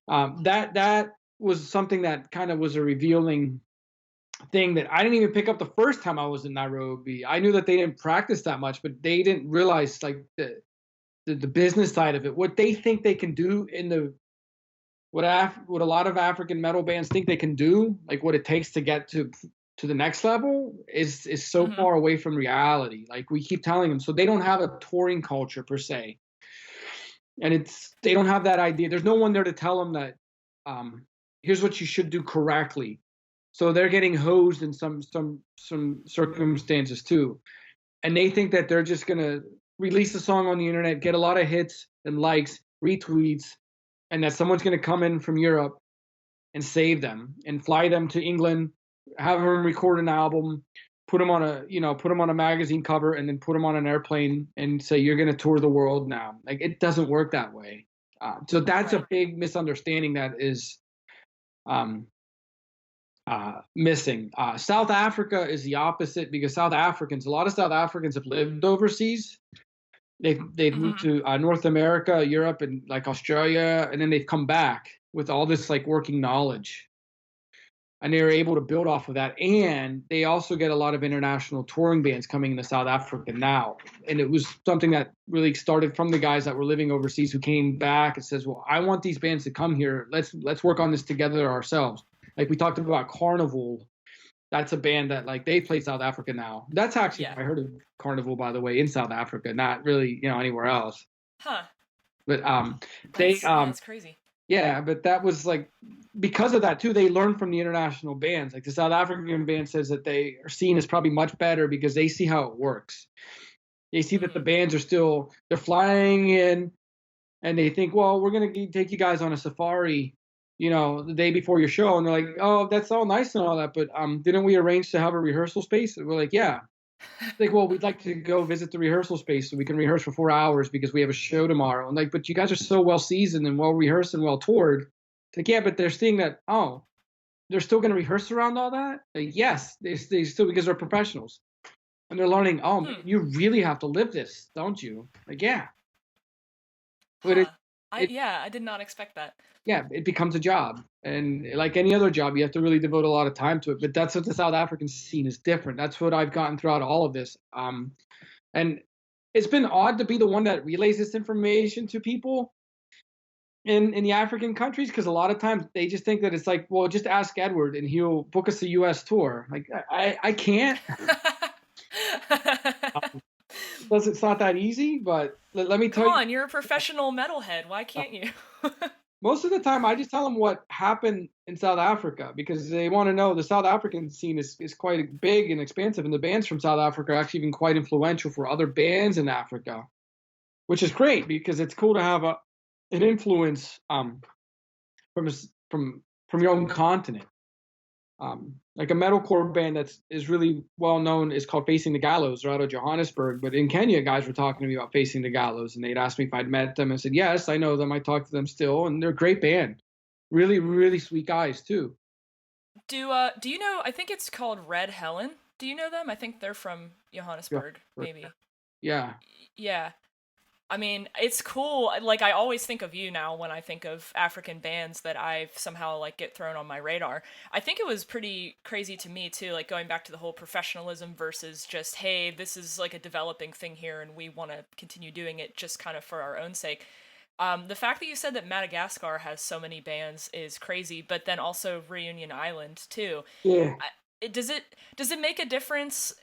That was something that kind of was a revealing thing that I didn't even pick up the first time I was in Nairobi. I knew that they didn't practice that much, but they didn't realize like the business side of it. What they think they can do in what a lot of African metal bands think they can do, like what it takes to get to the next level is so far away from reality. Like we keep telling them, so they don't have a touring culture per se. And they don't have that idea. There's no one there to tell them that here's what you should do correctly. So they're getting hosed in some circumstances too. And they think that they're just gonna release a song on the internet, get a lot of hits and likes, retweets, and that someone's gonna come in from Europe and save them and fly them to England, have them record an album, put them on a magazine cover, and then put them on an airplane and say you're going to tour the world now. Like it doesn't work that way. So that's a big misunderstanding that is missing. South Africa is the opposite, because a lot of South Africans have lived overseas. They've moved to North America, Europe, and like Australia, and then they've come back with all this like working knowledge. And they were able to build off of that. And they also get a lot of international touring bands coming into South Africa now. And it was something that really started from the guys that were living overseas who came back and says, well, I want these bands to come here. Let's work on this together ourselves. Like we talked about Carnival. That's a band that like they play South Africa now. That's actually, I heard of Carnival, by the way, in South Africa, not really, anywhere else. Huh. But that's crazy. Yeah, but that was like, because of that too, they learned from the international bands. Like the South African band says that they are seen as probably much better because they see how it works. They see that the bands they're flying in and they think, well, we're going to take you guys on a safari, the day before your show. And they're like, oh, that's all nice and all that, but didn't we arrange to have a rehearsal space? And we're like, yeah. Like, well, we'd like to go visit the rehearsal space so we can rehearse for 4 hours because we have a show tomorrow. And like, but you guys are so well seasoned and well rehearsed and well toured. Like, yeah, but they're seeing that, they're still going to rehearse around all that? Like, yes, they still, because they're professionals. And they're learning, you really have to live this, don't you? Like, yeah. But I did not expect that. Yeah, it becomes a job. And like any other job, you have to really devote a lot of time to it. But that's what the South African scene is different. That's what I've gotten throughout all of this. And it's been odd to be the one that relays this information to people in the African countries, because a lot of times they just think that it's like, well, just ask Edward and he'll book us a U.S. tour. Like, I can't. It's not that easy, but let me tell you. Come on, you're a professional metalhead. Why can't you? Most of the time, I just tell them what happened in South Africa because they want to know. The South African scene is quite big and expansive, and the bands from South Africa are actually even quite influential for other bands in Africa, which is great because it's cool to have an influence from from your own continent. Like a metalcore band is really well known is called Facing the Gallows. They're out of Johannesburg, but in Kenya, guys were talking to me about Facing the Gallows, and they'd asked me if I'd met them. I said yes, I know them. I talk to them still, and they're a great band. Really, really sweet guys too. Do you know? I think it's called Red Helen. Do you know them? I think they're from Yeah, Johannesburg, maybe. yeah, Yeah. I mean, it's cool. Like I always think of you now when I think of African bands that I've somehow like get thrown on my radar. I think it was pretty crazy to me too, like going back to the whole professionalism versus just, hey, this is like a developing thing here and we want to continue doing it just kind of for our own sake. The fact that you said that Madagascar has so many bands is crazy, but then also Reunion Island too. yeah. Does it make a difference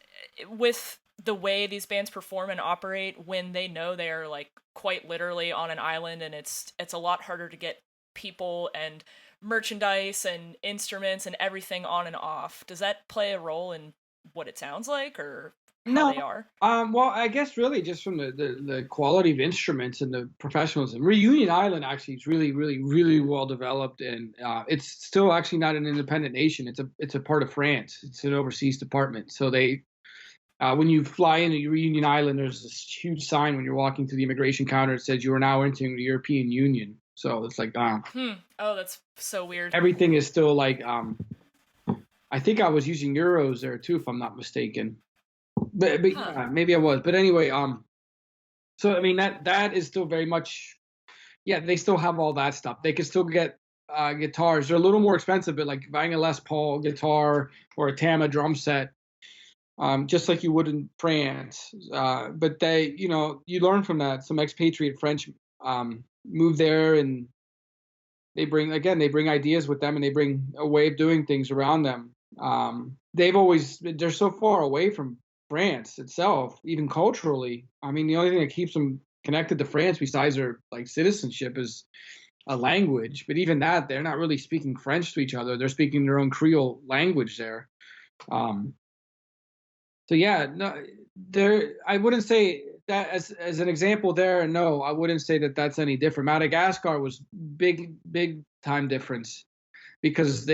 with the way these bands perform and operate when they know they are like quite literally on an island and it's a lot harder to get people and merchandise and instruments and everything on and off? Does that play a role in what it sounds like or how No. they are? Well, I guess really just from the quality of instruments and the professionalism. Reunion Island actually is really, really, really well developed, and it's still actually not an independent nation. It's a part of France. It's an overseas department. So they, when you fly into Reunion Island, there's this huge sign when you're walking through the immigration counter. It says you are now entering the European Union. So it's like, Oh, that's so weird. everything is still like, I think I was using euros there too, if I'm not mistaken. But Huh. yeah, maybe I was. But anyway, so I mean that is still very much, yeah. They still have all that stuff. They can still get guitars. They're a little more expensive, but like buying a Les Paul guitar or a Tama drum set, just like you would in France. But they, you learn from that. Some expatriate French move there, and they bring ideas with them, and they bring a way of doing things around them. They're so far away from France itself, even culturally. I mean, the only thing that keeps them connected to France besides their like citizenship is a language. But even that, they're not really speaking French to each other. They're speaking their own Creole language there. Um, so yeah, no, there. I wouldn't say that as an example there. No, I wouldn't say that that's any different. Madagascar was big time difference because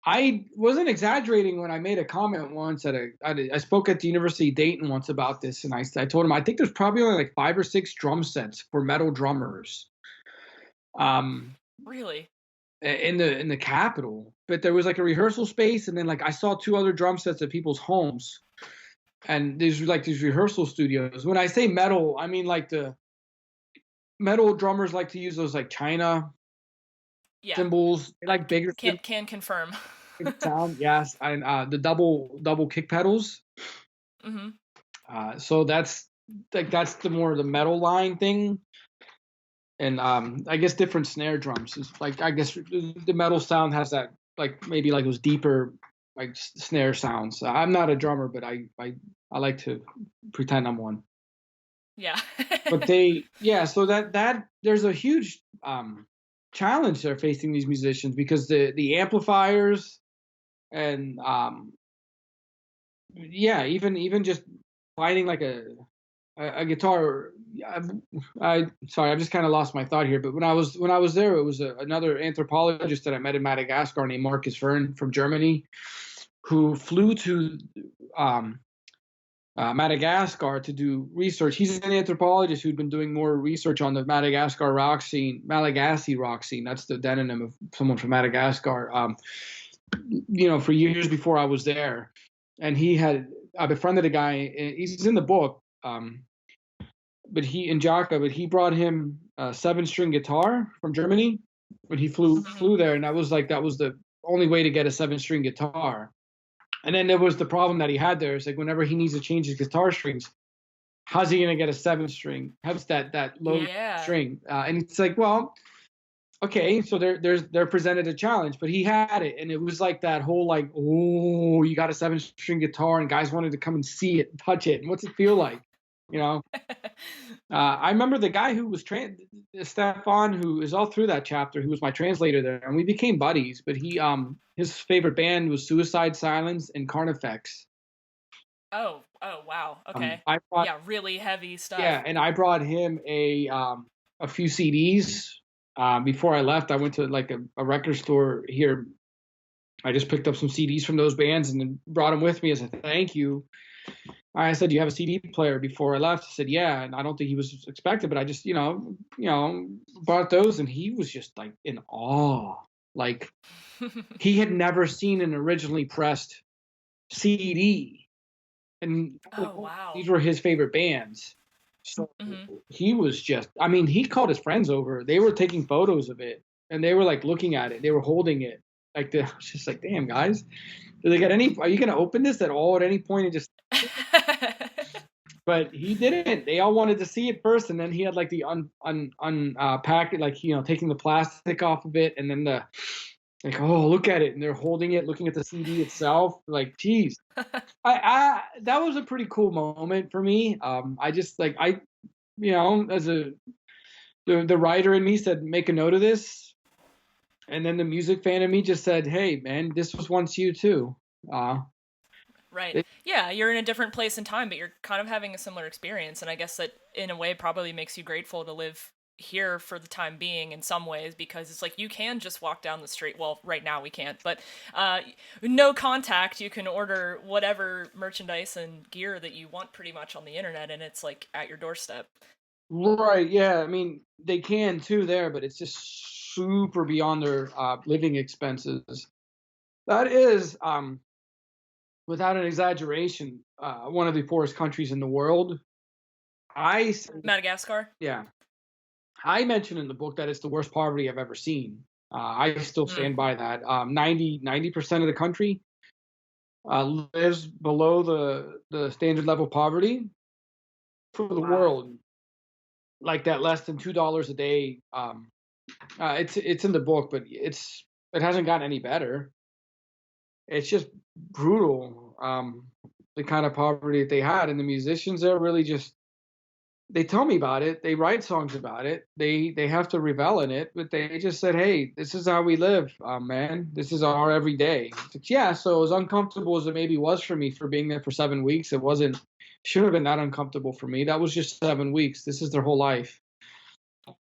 I wasn't exaggerating when I made a comment once I spoke at the University of Dayton once about this, and I told him I think there's probably only like 5 or 6 drum sets for metal drummers, Really? in the capital. But there was like a rehearsal space, and then like I saw 2 other drum sets at people's homes, and there's like these rehearsal studios. When I say metal, I mean like the metal drummers like to use those like China Yeah. cymbals, they I like bigger can confirm. sound, yes, and the double kick pedals. Mhm. So that's the more the metal line thing, and I guess different snare drums is like I guess the metal sound has that like maybe like those deeper like snare sounds. I'm not a drummer, but I like to pretend I'm one. Yeah. But so that there's a huge challenge they're facing these musicians because the amplifiers and yeah, even just finding like a guitar. I sorry, I've just kind of lost my thought here. But when I was there, it was another anthropologist that I met in Madagascar named Marcus Vern from Germany, who flew to um, Madagascar to do research. He's an anthropologist who'd been doing more research on the Madagascar rock scene, Malagasy rock scene. That's the demonym of someone from Madagascar. For years before I was there, and I befriended a guy. He's in the book, but he brought him a 7-string guitar from Germany when he flew there, and that was the only way to get a 7-string guitar. And then there was the problem that he had there. It's like whenever he needs to change his guitar strings, how's he gonna get a 7-string? How's that low Yeah. string? And it's like, well, okay, so they're presented a challenge, but he had it, and it was like that whole like, oh, you got a 7-string guitar, and guys wanted to come and see it, and touch it, and what's it feel like? you know. I remember the guy who was Stefan, who is all through that chapter, who was my translator there, and we became buddies. But his favorite band was Suicide Silence and Carnifex. Oh, wow. Okay. I brought Yeah, really heavy stuff. Yeah, and I brought him a few CDs. Before I left, I went to like a record store here. I just picked up some CDs from those bands and then brought them with me as a thank you. I said, "Do you have a CD player?" Before I left, he said, "Yeah." And I don't think he was expected, but I just, bought those, and he was just like in awe. Like he had never seen an originally pressed CD, and Oh, wow. these were his favorite bands. So he was just, I mean, he called his friends over. They were taking photos of it, and they were like looking at it. They were holding it. Like, I was just like, damn, guys, are you going to open this at all at any point? And just, but he didn't. They all wanted to see it first. And then he had like the unpack it, like, taking the plastic off of it. And then like, oh, look at it. And they're holding it, looking at the CD itself. Like, geez, that was a pretty cool moment for me. I just like, as the writer in me said, make a note of this. And then the music fan in me just said, hey, man, this was once you too. Right. Yeah, you're in a different place in time, but you're kind of having a similar experience. And I guess that in a way probably makes you grateful to live here for the time being in some ways, because it's like you can just walk down the street. Well, right now we can't, but no contact. You can order whatever merchandise and gear that you want pretty much on the internet, and it's like at your doorstep. Right. Yeah. I mean, they can too there, but it's just super beyond their living expenses. That is, without an exaggeration, one of the poorest countries in the world. Madagascar? Yeah. I mentioned in the book that it's the worst poverty I've ever seen. I still stand by that. 90% of the country lives below the standard level poverty for the world. Like that, less than $2 a day. It's in the book, but it hasn't gotten any better. It's just brutal. The kind of poverty that they had, and the musicians there really just, they tell me about it. They write songs about it. They have to revel in it, but they just said, hey, this is how we live, man. This is our everyday. Like, yeah, so as uncomfortable as it maybe was for me for being there for 7 weeks, shouldn't have been that uncomfortable for me. That was just 7 weeks. This is their whole life.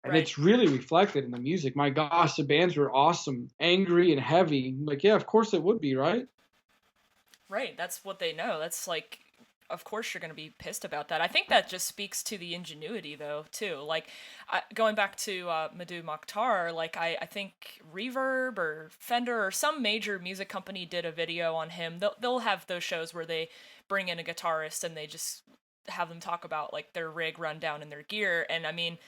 And it's really reflected in the music. My gosh, the bands were awesome, angry and heavy. Like, yeah, of course it would be, right? Right, that's what they know. That's like, of course you're going to be pissed about that. I think that just speaks to the ingenuity, though, too. Like, going back to Madhu Mokhtar, like, I think Reverb or Fender or some major music company did a video on him. They'll have those shows where they bring in a guitarist and they just have them talk about, like, their rig rundown and their gear. And, I mean,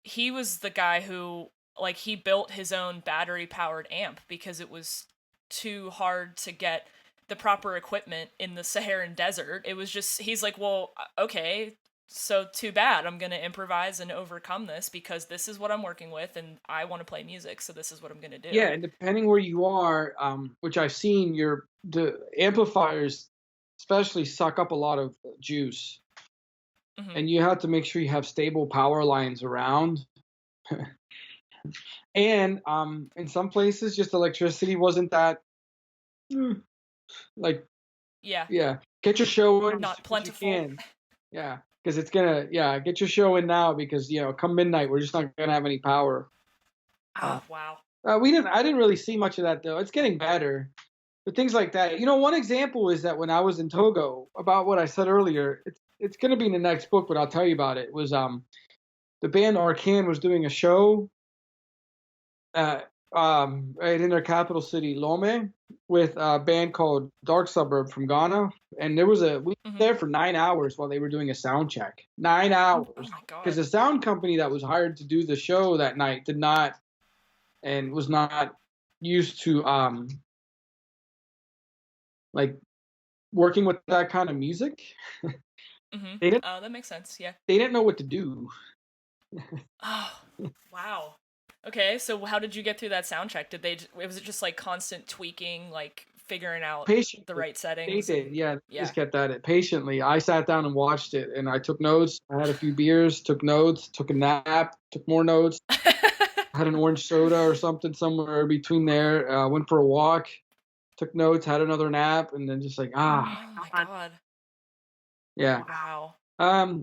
he was the guy who, like, he built his own battery-powered amp because it was too hard to get the proper equipment in the Saharan desert. It was just, he's like, well, okay, so too bad. I'm going to improvise and overcome this because this is what I'm working with and I want to play music, so this is what I'm going to do. Yeah, and depending where you are, which I've seen, the amplifiers especially suck up a lot of juice. And you have to make sure you have stable power lines around. And in some places, just electricity wasn't that, like, yeah. Get your show in. Not plentiful. Yeah, because it's gonna, get your show in now because come midnight we're just not gonna have any power. Oh wow. I didn't really see much of that though. It's getting better, but things like that. One example is that when I was in Togo, about what I said earlier, it's going to be in the next book, but I'll tell you about it. Was the band Arcan was doing a show right in their capital city, Lome, with a band called Dark Suburb from Ghana, and we were there for 9 hours while they were doing a sound check. 9 hours, because the sound company that was hired to do the show that night did not, and was not used to like working with that kind of music. That makes sense. Yeah. They didn't know what to do. Oh, wow. Okay, so how did you get through that sound check? Was it just like constant tweaking, like figuring out Patiently, the right they settings. did. And Yeah, they yeah. just kept at it patiently. I sat down and watched it, and I took notes. I had a few beers, took notes, took a nap, took more notes. Had an orange soda or something somewhere between there. Went for a walk, took notes, had another nap, and then just like Oh my God. yeah. Wow.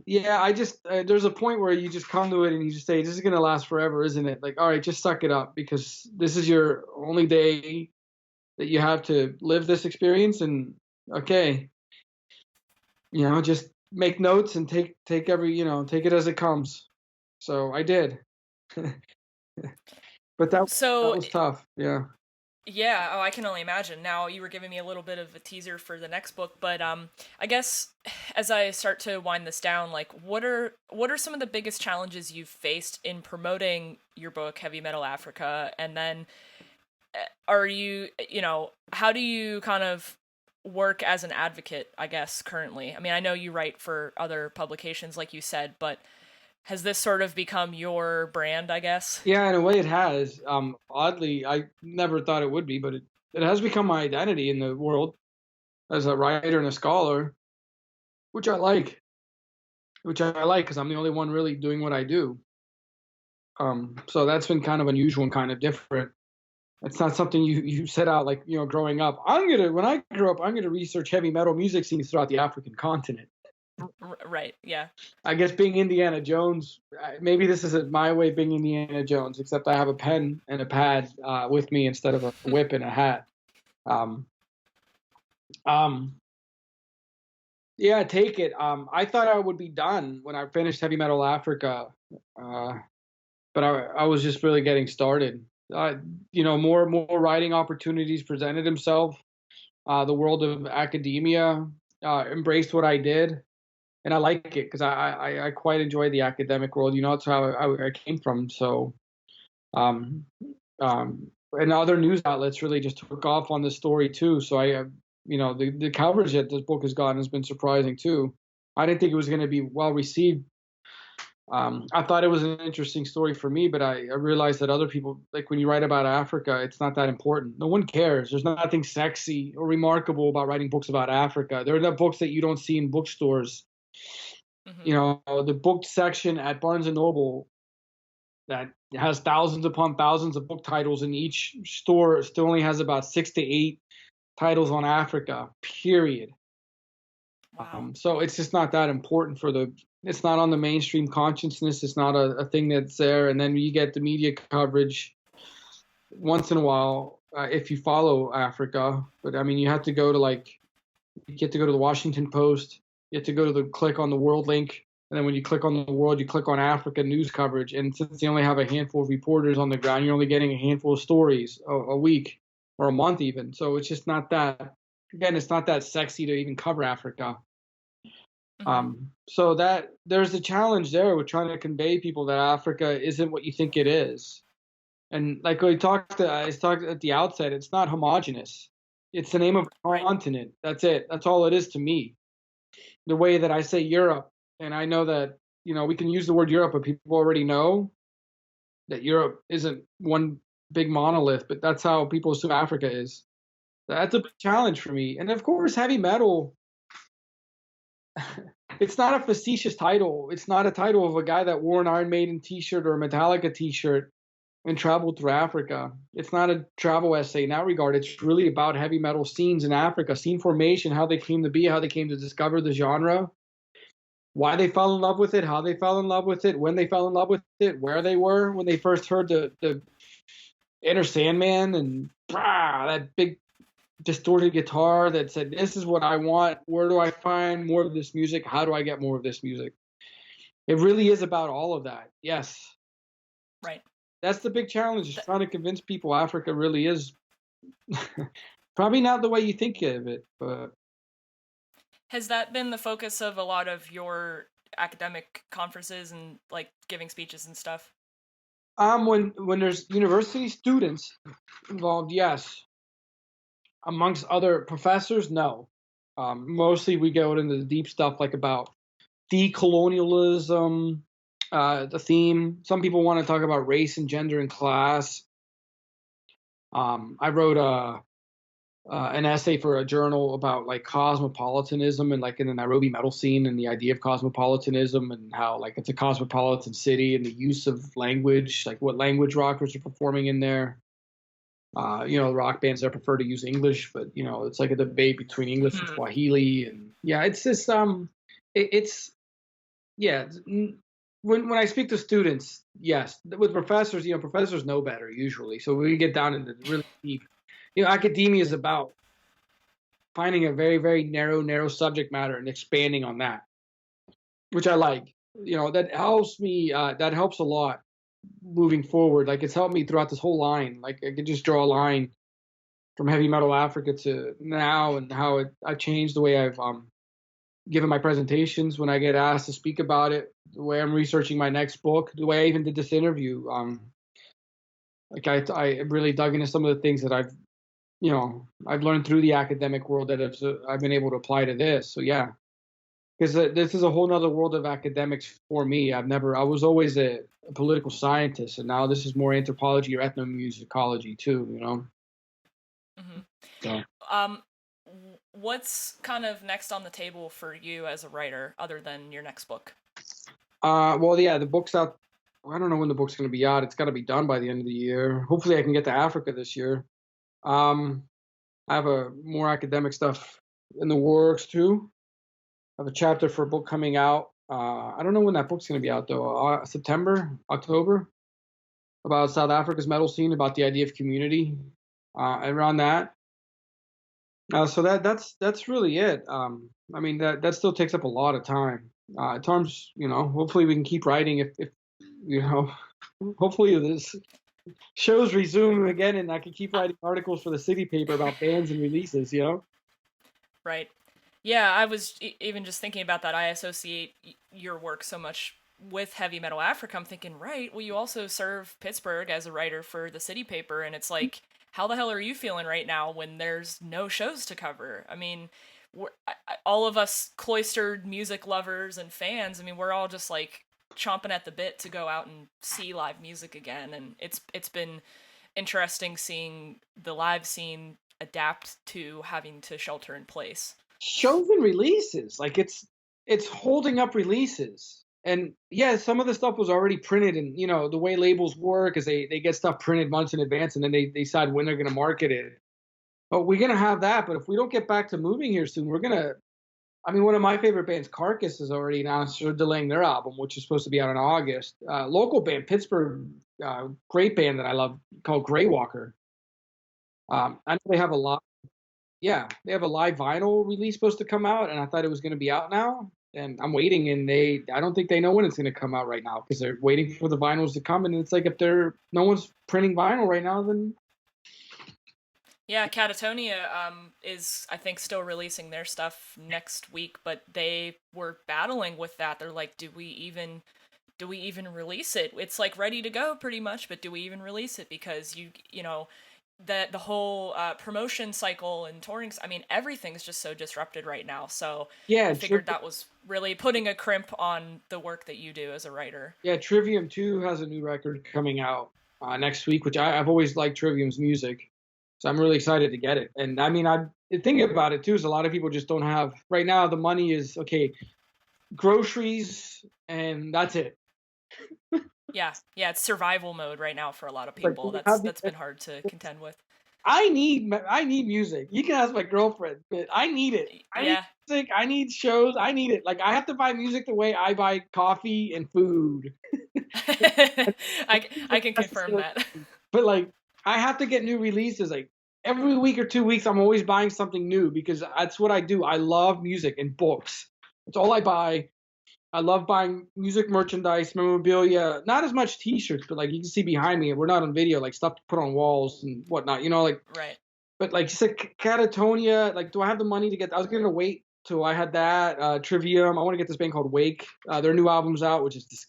Yeah, I just there's a point where you just come to it and you just say, this is gonna last forever, isn't it? Like, all right, just suck it up because this is your only day that you have to live this experience, and okay, just make notes and take every, take it as it comes. So I did, but that So was tough. Yeah. yeah, oh, I can only imagine. Now you were giving me a little bit of a teaser for the next book, but I guess as I start to wind this down, like what are some of the biggest challenges you've faced in promoting your book Heavy Metal Africa, and then are you, how do you kind of work as an advocate, I guess, currently? I mean, I know you write for other publications like you said, but has this sort of become your brand, I guess? Yeah, in a way it has. Oddly, I never thought it would be, but it has become my identity in the world as a writer and a scholar, which I like. Which I like because I'm the only one really doing what I do. So that's been kind of unusual and kind of different. It's not something you set out like, growing up. When I grow up, I'm gonna research heavy metal music scenes throughout the African continent. Right, yeah. I guess being Indiana Jones, maybe this is my way of being Indiana Jones, except I have a pen and a pad with me instead of a whip and a hat. Um, um, yeah, take it. I thought I would be done when I finished Heavy Metal Africa, uh, but I was just really getting started. More writing opportunities presented himself. The world of academia embraced what I did, and I like it because I quite enjoy the academic world. That's how I came from. So, um, and other news outlets really just took off on this story too. So the coverage that this book has gotten has been surprising too. I didn't think it was going to be well received. I thought it was an interesting story for me, but I realized that other people, like when you write about Africa, it's not that important. No one cares. There's nothing sexy or remarkable about writing books about Africa. There are the books that you don't see in bookstores. The book section at Barnes and Noble that has thousands upon thousands of book titles, and each store still only has about 6 to 8 titles on Africa, period. Wow. So it's just not that important it's not on the mainstream consciousness. It's not a thing that's there. And then you get the media coverage once in a while if you follow Africa. But I mean, you have to go to you get to go to the Washington Post. You have to go to click on the world link. And then when you click on the world, you click on Africa news coverage. And since they only have a handful of reporters on the ground, you're only getting a handful of stories a week or a month even. So it's just not that, again, it's not that sexy to even cover Africa. So that there's a challenge there with trying to convey people that Africa isn't what you think it is. And like I talked at the outset, it's not homogenous. It's the name of a continent. That's it. That's all it is to me. The way that I say Europe, and I know that, we can use the word Europe, but people already know that Europe isn't one big monolith, but that's how people assume Africa is. That's a big challenge for me. And of course, heavy metal, it's not a facetious title. It's not a title of a guy that wore an Iron Maiden t-shirt or a Metallica t-shirt and traveled through Africa. It's not a travel essay in that regard. It's really about heavy metal scenes in Africa, scene formation, how they came to be, how they came to discover the genre, why they fell in love with it, how they fell in love with it, when they fell in love with it, where they were when they first heard the Enter Sandman and that big distorted guitar that said, this is what I want. Where do I find more of this music? How do I get more of this music? It really is about all of that. Yes. Right. That's the big challenge, is trying to convince people Africa really is probably not the way you think of it, but. Has that been the focus of a lot of your academic conferences and like giving speeches and stuff? When there's university students involved, yes. Amongst other professors, no. Mostly we go into the deep stuff like about decolonialism, the theme. Some people want to talk about race and gender and class. I wrote an essay for a journal about like cosmopolitanism and like in the Nairobi metal scene and the idea of cosmopolitanism and how like it's a cosmopolitan city and the use of language, like what language rockers are performing in there. Rock bands that prefer to use English, but it's like a debate between English and Swahili, and yeah, it's just it's yeah. When I speak to students, yes, with professors, professors know better usually. So we get down into really deep. Academia is about finding a very, very narrow subject matter and expanding on that, which I like. That helps me. That helps a lot moving forward. Like it's helped me throughout this whole line. Like I could just draw a line from heavy metal Africa to now, and how I've changed the way I've given my presentations when I get asked to speak about it, the way I'm researching my next book, the way I even did this interview. Like I really dug into some of the things that I've learned through the academic world that I've been able to apply to this. So yeah, because this is a whole nother world of academics for me. I was always a political scientist, and now this is more anthropology or ethnomusicology too, Mm-hmm. So. What's kind of next on the table for you as a writer, other than your next book? Well, yeah, the book's out. I don't know when the book's going to be out. It's got to be done by the end of the year. Hopefully, I can get to Africa this year. I have more academic stuff in the works too. I have a chapter for a book coming out. I don't know when that book's going to be out though. September, October, about South Africa's metal scene, about the idea of community, around that. So that's really it. I mean that still takes up a lot of time. At times, hopefully we can keep writing if hopefully this shows resume again and I can keep writing articles for the city paper about bands and releases, Right. Yeah, I was even just thinking about that. I associate your work so much with heavy metal Africa. I'm thinking, right, well, you also serve Pittsburgh as a writer for the city paper, and it's like, how the hell are you feeling right now when there's no shows to cover? I mean, all of us cloistered music lovers and fans, I mean, we're all just like chomping at the bit to go out and see live music again, and it's been interesting seeing the live scene adapt to having to shelter in place. Shows and releases, like it's holding up releases. And yeah, some of the stuff was already printed, and the way labels work is they get stuff printed months in advance, and then they decide when they're going to market it. But we're going to have that. But if we don't get back to moving here soon, we're going to. I mean, one of my favorite bands, Carcass, has already announced they're delaying their album, which is supposed to be out in August. Local band, Pittsburgh, great band that I love called Greywalker. I know they have a lot. Yeah, they have a live vinyl release supposed to come out, and I thought it was going to be out now. And I'm waiting, and I don't think they know when it's going to come out right now because they're waiting for the vinyls to come. And it's like if no one's printing vinyl right now, then. Yeah, Catatonia is, I think, still releasing their stuff next week, but they were battling with that. They're like, do we even release it? It's like ready to go pretty much, but do we even release it? Because the whole promotion cycle and touring, I mean, everything's just so disrupted right now. So yeah, I figured that was really putting a crimp on the work that you do as a writer. Yeah, Trivium 2 has a new record coming out next week, which I've always liked Trivium's music. So I'm really excited to get it. And I mean, the thing about it too is a lot of people just don't have, right now the money is, okay, groceries and that's it. Yeah, it's survival mode right now for a lot of people. That's been hard to contend with. I need music. You can ask my girlfriend, but I need it. I need music. I need shows. I need it. Like I have to buy music the way I buy coffee and food. I can confirm that. But like I have to get new releases. Like every week or 2 weeks, I'm always buying something new because that's what I do. I love music and books. That's all I buy. I love buying music merchandise, memorabilia, not as much T-shirts, but like you can see behind me, we're not on video, like stuff to put on walls and whatnot, like. Right. But like you said, Catatonia, like, do I have the money to get? I was gonna wait till I had that. Trivium. I want to get this band called Wake. Their new album's out, which is.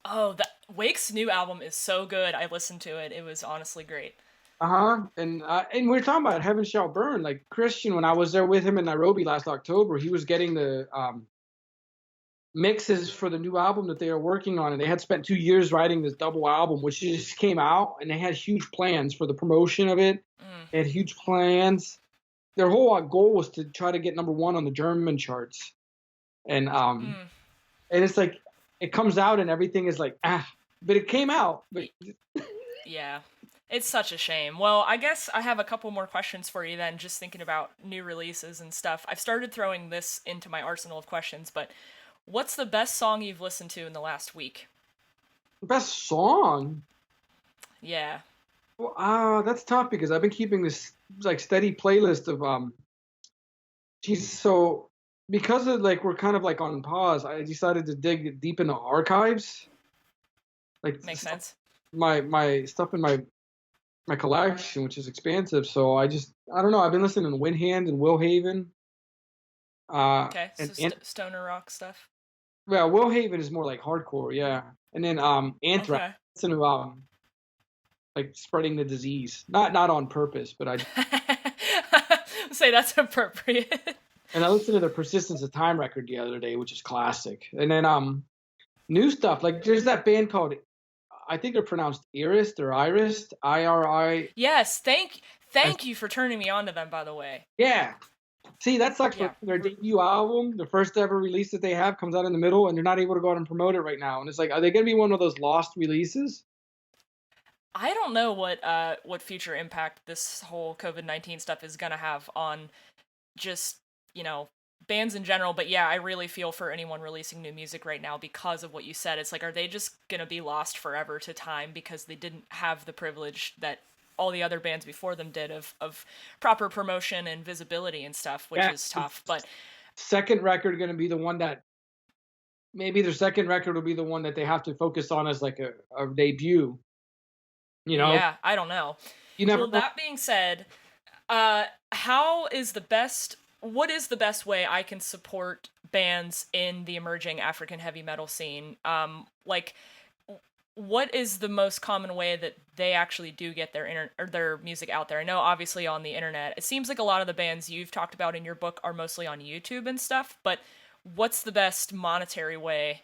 Wake's new album is so good. I listened to it. It was honestly great. And we were talking about Heaven Shall Burn. Like Christian, when I was there with him in Nairobi last October, he was getting the mixes for the new album that they are working on, and they had spent 2 years writing this double album, which just came out, and they had huge plans for the promotion of it. They had huge plans, their whole goal was to try to get number one on the German charts, and Mm, it's like it comes out and everything is like but it came out. But yeah. It's such a shame. Well, I guess I have a couple more questions for you then, just thinking about new releases and stuff. I've started throwing this into my arsenal of questions, but what's the best song you've listened to in the last week? best song. Yeah. Well, that's tough because I've been keeping this like steady playlist of geez, so because of like we're kind of like on pause, I decided to dig deep into archives, like Makes sense. my stuff in my collection, which is expansive. So I don't know. I've been listening to Windhand and Will Haven. Okay, so And stoner rock stuff. well, Will Haven is more like hardcore, yeah. And then Anthrax, Okay. listen to like spreading the disease, not on purpose, but I Say that's appropriate. and I listened to the Persistence of Time record the other day, which is classic. And then new stuff like there's that band called I think they're pronounced Iris or Iris, IRI. Yes, thank you for turning me on to them, by the way. Yeah. See, that sucks Yeah. for their debut album, the first ever release that they have comes out in the middle, and they're not able to go out and promote it right now. And it's like, are they going to be one of those lost releases? I don't know what future impact this whole COVID-19 stuff is gonna have on just, bands in general, but yeah, I really feel for anyone releasing new music right now because of what you said. It's like, are they just gonna be lost forever to time because they didn't have the privilege that all the other bands before them did of proper promotion and visibility and stuff, which Yeah. is tough. But Second record going to be the one that maybe their second record will be the one that they have to focus on as like a debut. You know, yeah, I don't know. you never Well, know. that being said, what is the best way I can support bands in the emerging African heavy metal scene? Like, what is the most common way that they actually do get their music out there? I know obviously on the internet. It seems like a lot of the bands you've talked about in your book are mostly on YouTube and stuff, but what's the best monetary way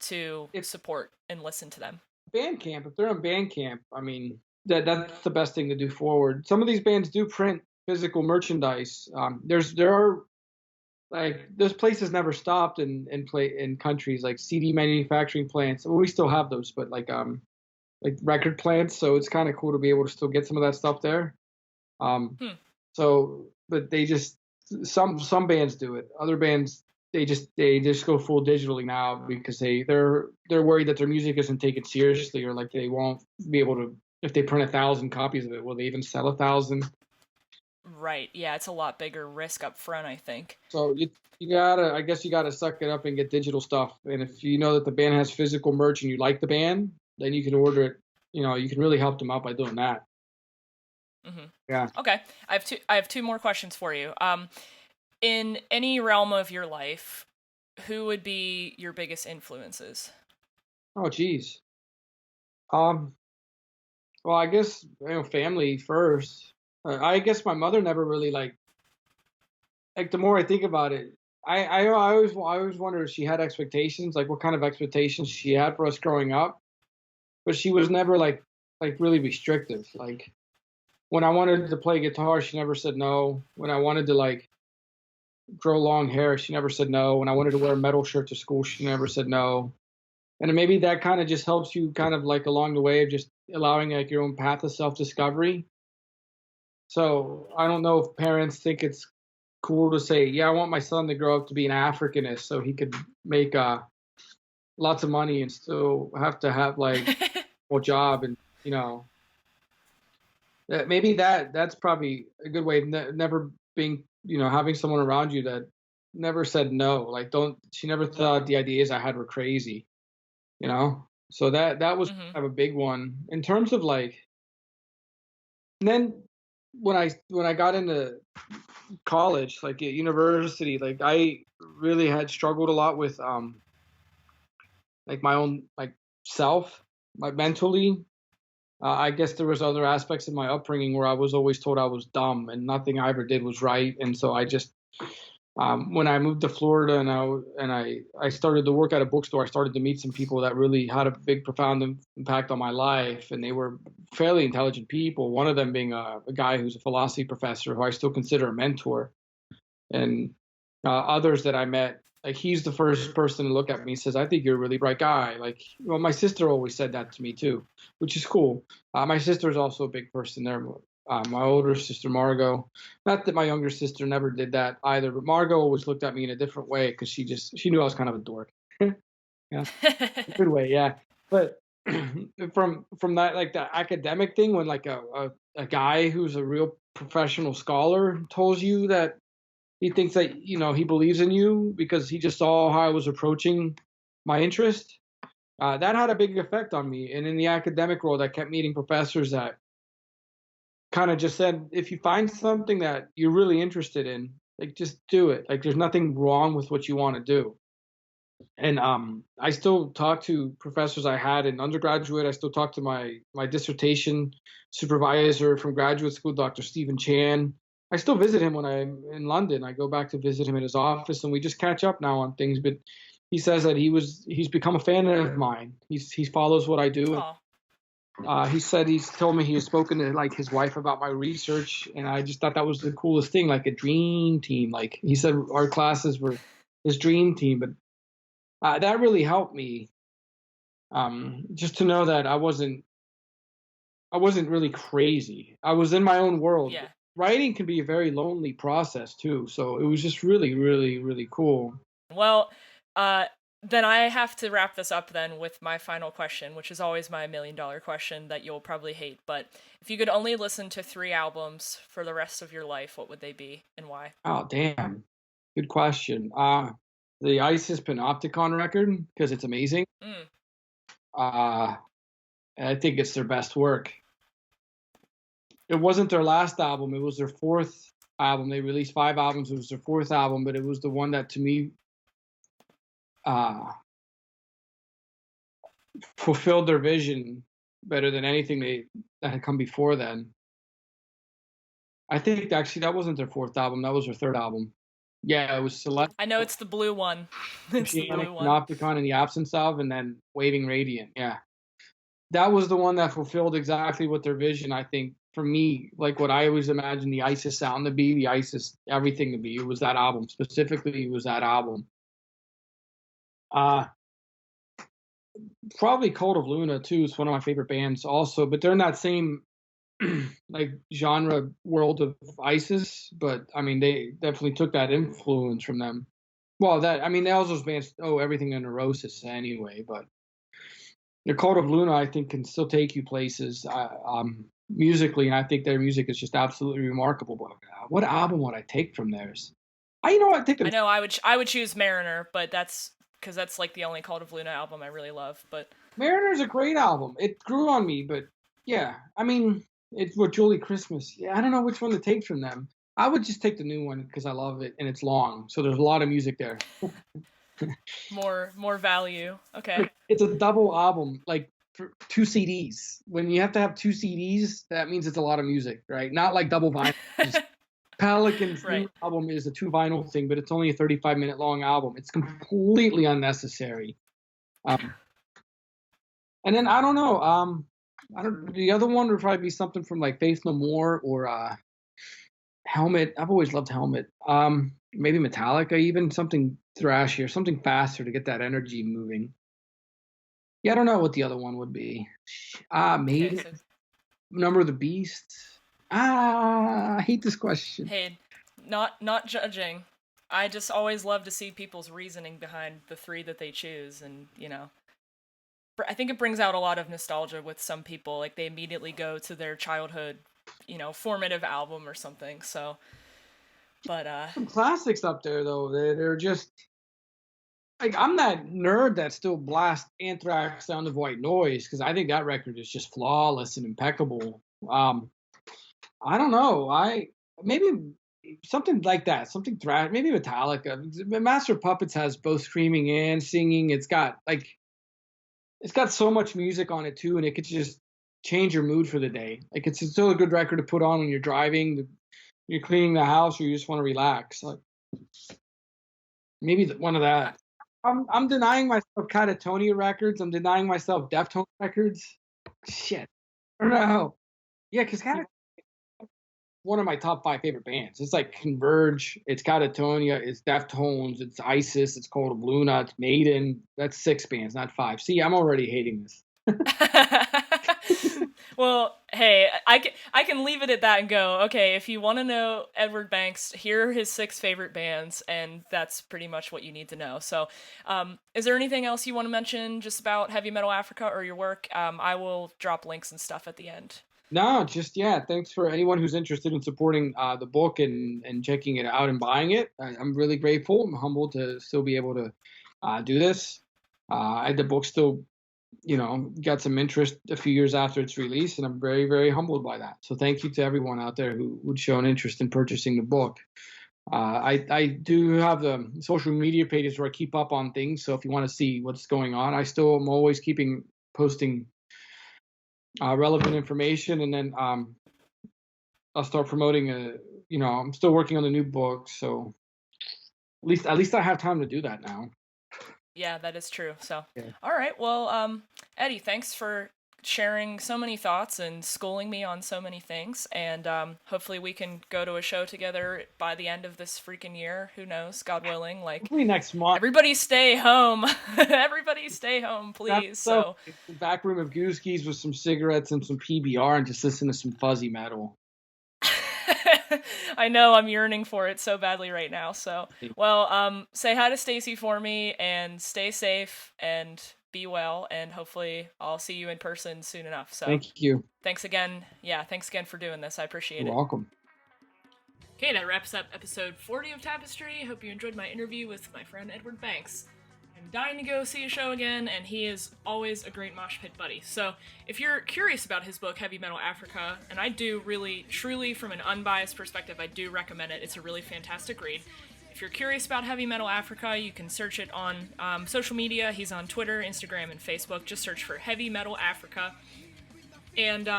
to If support and listen to them? Bandcamp, if they're on Bandcamp, I mean that's the best thing to do forward. Some of these bands do print physical merchandise. There are like those places never stopped in countries like CD manufacturing plants. Well, we still have those, but like record plants. So it's kind of cool to be able to still get some of that stuff there. Hmm. So, but they just some bands do it. Other bands they just go full digitally now because they're worried that their music isn't taken seriously or like they won't be able to if they print 1,000 copies of it. Will they even sell 1,000? Right. Yeah, it's a lot bigger risk up front, I think. So you gotta I guess you gotta suck it up and get digital stuff. And if you know that the band has physical merch and you like the band, then you can order it. You can really help them out by doing that. Hmm. Yeah. Okay, I have two more questions for you. In any realm of your life, who would be your biggest influences? Oh, geez. Um. Well, I guess family first. I guess my mother never really like the more I think about it, I always wonder if she had expectations, like what kind of expectations she had for us growing up. But she was never like really restrictive. Like when I wanted to play guitar, she never said no. When I wanted to like grow long hair, she never said no. When I wanted to wear a metal shirt to school, she never said no. And maybe that kind of just helps you kind of like along the way of just allowing like your own path of self discovery. So I don't know if parents think it's cool to say, yeah, I want my son to grow up to be an Africanist so he could make lots of money and still have to have like a job and maybe that's probably a good way. Never being having someone around you that never said no. Like don't she never thought the ideas I had were crazy. So that was Hmm. kind of a big one in terms of like. And then when I got into college, like at university, like I really had struggled a lot with like my own like self, like mentally. I guess there was other aspects of my upbringing where I was always told I was dumb and nothing I ever did was right, and so I just When I moved to Florida and I started to work at a bookstore, I started to meet some people that really had a big, profound impact on my life, and they were fairly intelligent people. One of them being a guy who's a philosophy professor who I still consider a mentor, and others that I met. Like he's the first person to look at me and says, "I think you're a really bright guy." Like, well, my sister always said that to me too, which is cool. My sister is also a big person there. My older sister Margot. Not that my younger sister never did that either, but Margot always looked at me in a different way because she knew I was kind of a dork. Yeah, good way, yeah. But from that like that academic thing, when like a guy who's a real professional scholar tells you that he thinks that he believes in you because he just saw how I was approaching my interest. That had a big effect on me. And in the academic world, I kept meeting professors that kind of just said, if you find something that you're really interested in, like just do it. Like there's nothing wrong with what you want to do. And I still talk to professors I had in undergraduate. I still talk to my dissertation supervisor from graduate school, Dr. Stephen Chan. I still visit him when I'm in London. I go back to visit him in his office, and we just catch up now on things. But he says that he's become a fan of mine. He follows what I do. Aw. He said he's told me he has spoken to like his wife about my research, and I just thought that was the coolest thing, like a dream team. Like he said, our classes were his dream team. But that really helped me, just to know that I wasn't really crazy. I was in my own world. Yeah. Writing can be a very lonely process too, so it was just really, really, really cool. Well, then I have to wrap this up then with my final question, which is always my $1 million question that you'll probably hate. But if you could only listen to 3 albums for the rest of your life, what would they be and why? Oh, damn. Good question. The ISIS Panopticon record, because it's amazing. Mm. I think it's their best work. It wasn't their last album. It was their 4th album. They released 5 albums. It was their 4th album, but it was the one that, to me, fulfilled their vision better than anything that had come before then. I think, actually, that wasn't their 4th album. That was their 3rd album. Yeah, it was Celeste. I know it's the blue one. It's the blue one. Panopticon in the Absence of, and then Waving Radiant. Yeah. That was the one that fulfilled exactly what their vision, I think, for me, like what I always imagined the ISIS sound to be, the ISIS everything to be. It was that album. Specifically, it was that album. Probably Cult of Luna, too, is one of my favorite bands also, but they're in that same like genre world of ISIS, but I mean, they definitely took that influence from them. Well, I mean, all those bands owe everything to Neurosis anyway, but the Cult of Luna, I think, can still take you places musically, and I think their music is just absolutely remarkable. But what album would I take from theirs? I know I would choose Mariner, but that's because that's like the only Cult of Luna album I really love. But Mariner's a great album. It grew on me, but yeah, I mean, it's with Julie Christmas. Yeah, I don't know which one to take from them. I would just take the new one because I love it and it's long, so there's a lot of music there. more value. Okay. It's a double album, like for 2 CDs. When you have to have 2 CDs, that means it's a lot of music, right? Not like double vinyl. Pelican's new album is a 2 vinyl thing, but it's only a 35-minute long album. It's completely unnecessary. And then I don't know. The other one would probably be something from like Faith No More or Helmet. I've always loved Helmet. Maybe Metallica, even something thrashier, something faster to get that energy moving. Yeah, I don't know what the other one would be. Maybe Number of the Beast. I hate this question. Hey, not judging. I just always love to see people's reasoning behind the 3 that they choose, and I think it brings out a lot of nostalgia with some people. Like they immediately go to their childhood, formative album or something. So, but some classics up there though. They're just like, I'm that nerd that still blasts Anthrax, Sound of White Noise, because I think that record is just flawless and impeccable. I don't know. Maybe something like that, something thrash, maybe Metallica. Master of Puppets has both screaming and singing. It's got so much music on it too, and it could just change your mood for the day. Like it's still a good record to put on when you're driving, you're cleaning the house, or you just want to relax. Like, Maybe one of that. I'm denying myself Catatonia records. I'm denying myself Deftone records. Shit. I don't know. Yeah, because one of my top 5 favorite bands. It's like Converge, it's Catatonia, it's Deftones, it's Isis, it's Cold of Luna, it's Maiden. That's 6 bands, not 5. See, I'm already hating this. Well, hey, I can leave it at that and go, okay, if you want to know Edward Banchs, here are his 6 favorite bands, and that's pretty much what you need to know. So, is there anything else you want to mention just about Heavy Metal Africa or your work? I will drop links and stuff at the end. No, just, yeah, thanks for anyone who's interested in supporting the book and checking it out and buying it. I'm really grateful. I'm humbled to still be able to do this. The book still got some interest a few years after its release, and I'm very, very humbled by that. So thank you to everyone out there who would show an interest in purchasing the book. I do have the social media pages where I keep up on things, so if you want to see what's going on, I still am always posting relevant information, and then I'll start promoting I'm still working on the new book, so at least I have time to do that now. Yeah, that is true. So, yeah. All right. Well, Eddie, thanks for sharing so many thoughts and schooling me on so many things. And hopefully we can go to a show together by the end of this freaking year. Who knows? God willing. Like, hopefully next month. Everybody stay home. Everybody stay home, please. So the back room of Gooskies with some cigarettes and some PBR and just listen to some fuzzy metal. I know, I'm yearning for it so badly right now. So, well, say hi to Stacy for me and stay safe and be well. And hopefully I'll see you in person soon enough. So thank you. Thanks again. Yeah. Thanks again for doing this. I appreciate it. You're welcome. Okay. That wraps up episode 40 of Tapestry. Hope you enjoyed my interview with my friend Edward Banchs. I'm dying to go see a show again, and he is always a great mosh pit buddy. So if you're curious about his book, Heavy Metal Africa, and I do really, truly, from an unbiased perspective, I do recommend it. It's a really fantastic read. If you're curious about Heavy Metal Africa, you can search it on social media. He's on Twitter, Instagram, and Facebook. Just search for Heavy Metal Africa. And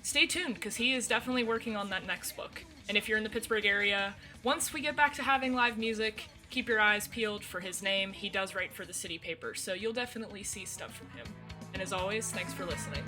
stay tuned, because he is definitely working on that next book. And if you're in the Pittsburgh area, once we get back to having live music, keep your eyes peeled for his name. He does write for the city paper, so you'll definitely see stuff from him. And as always, thanks for listening.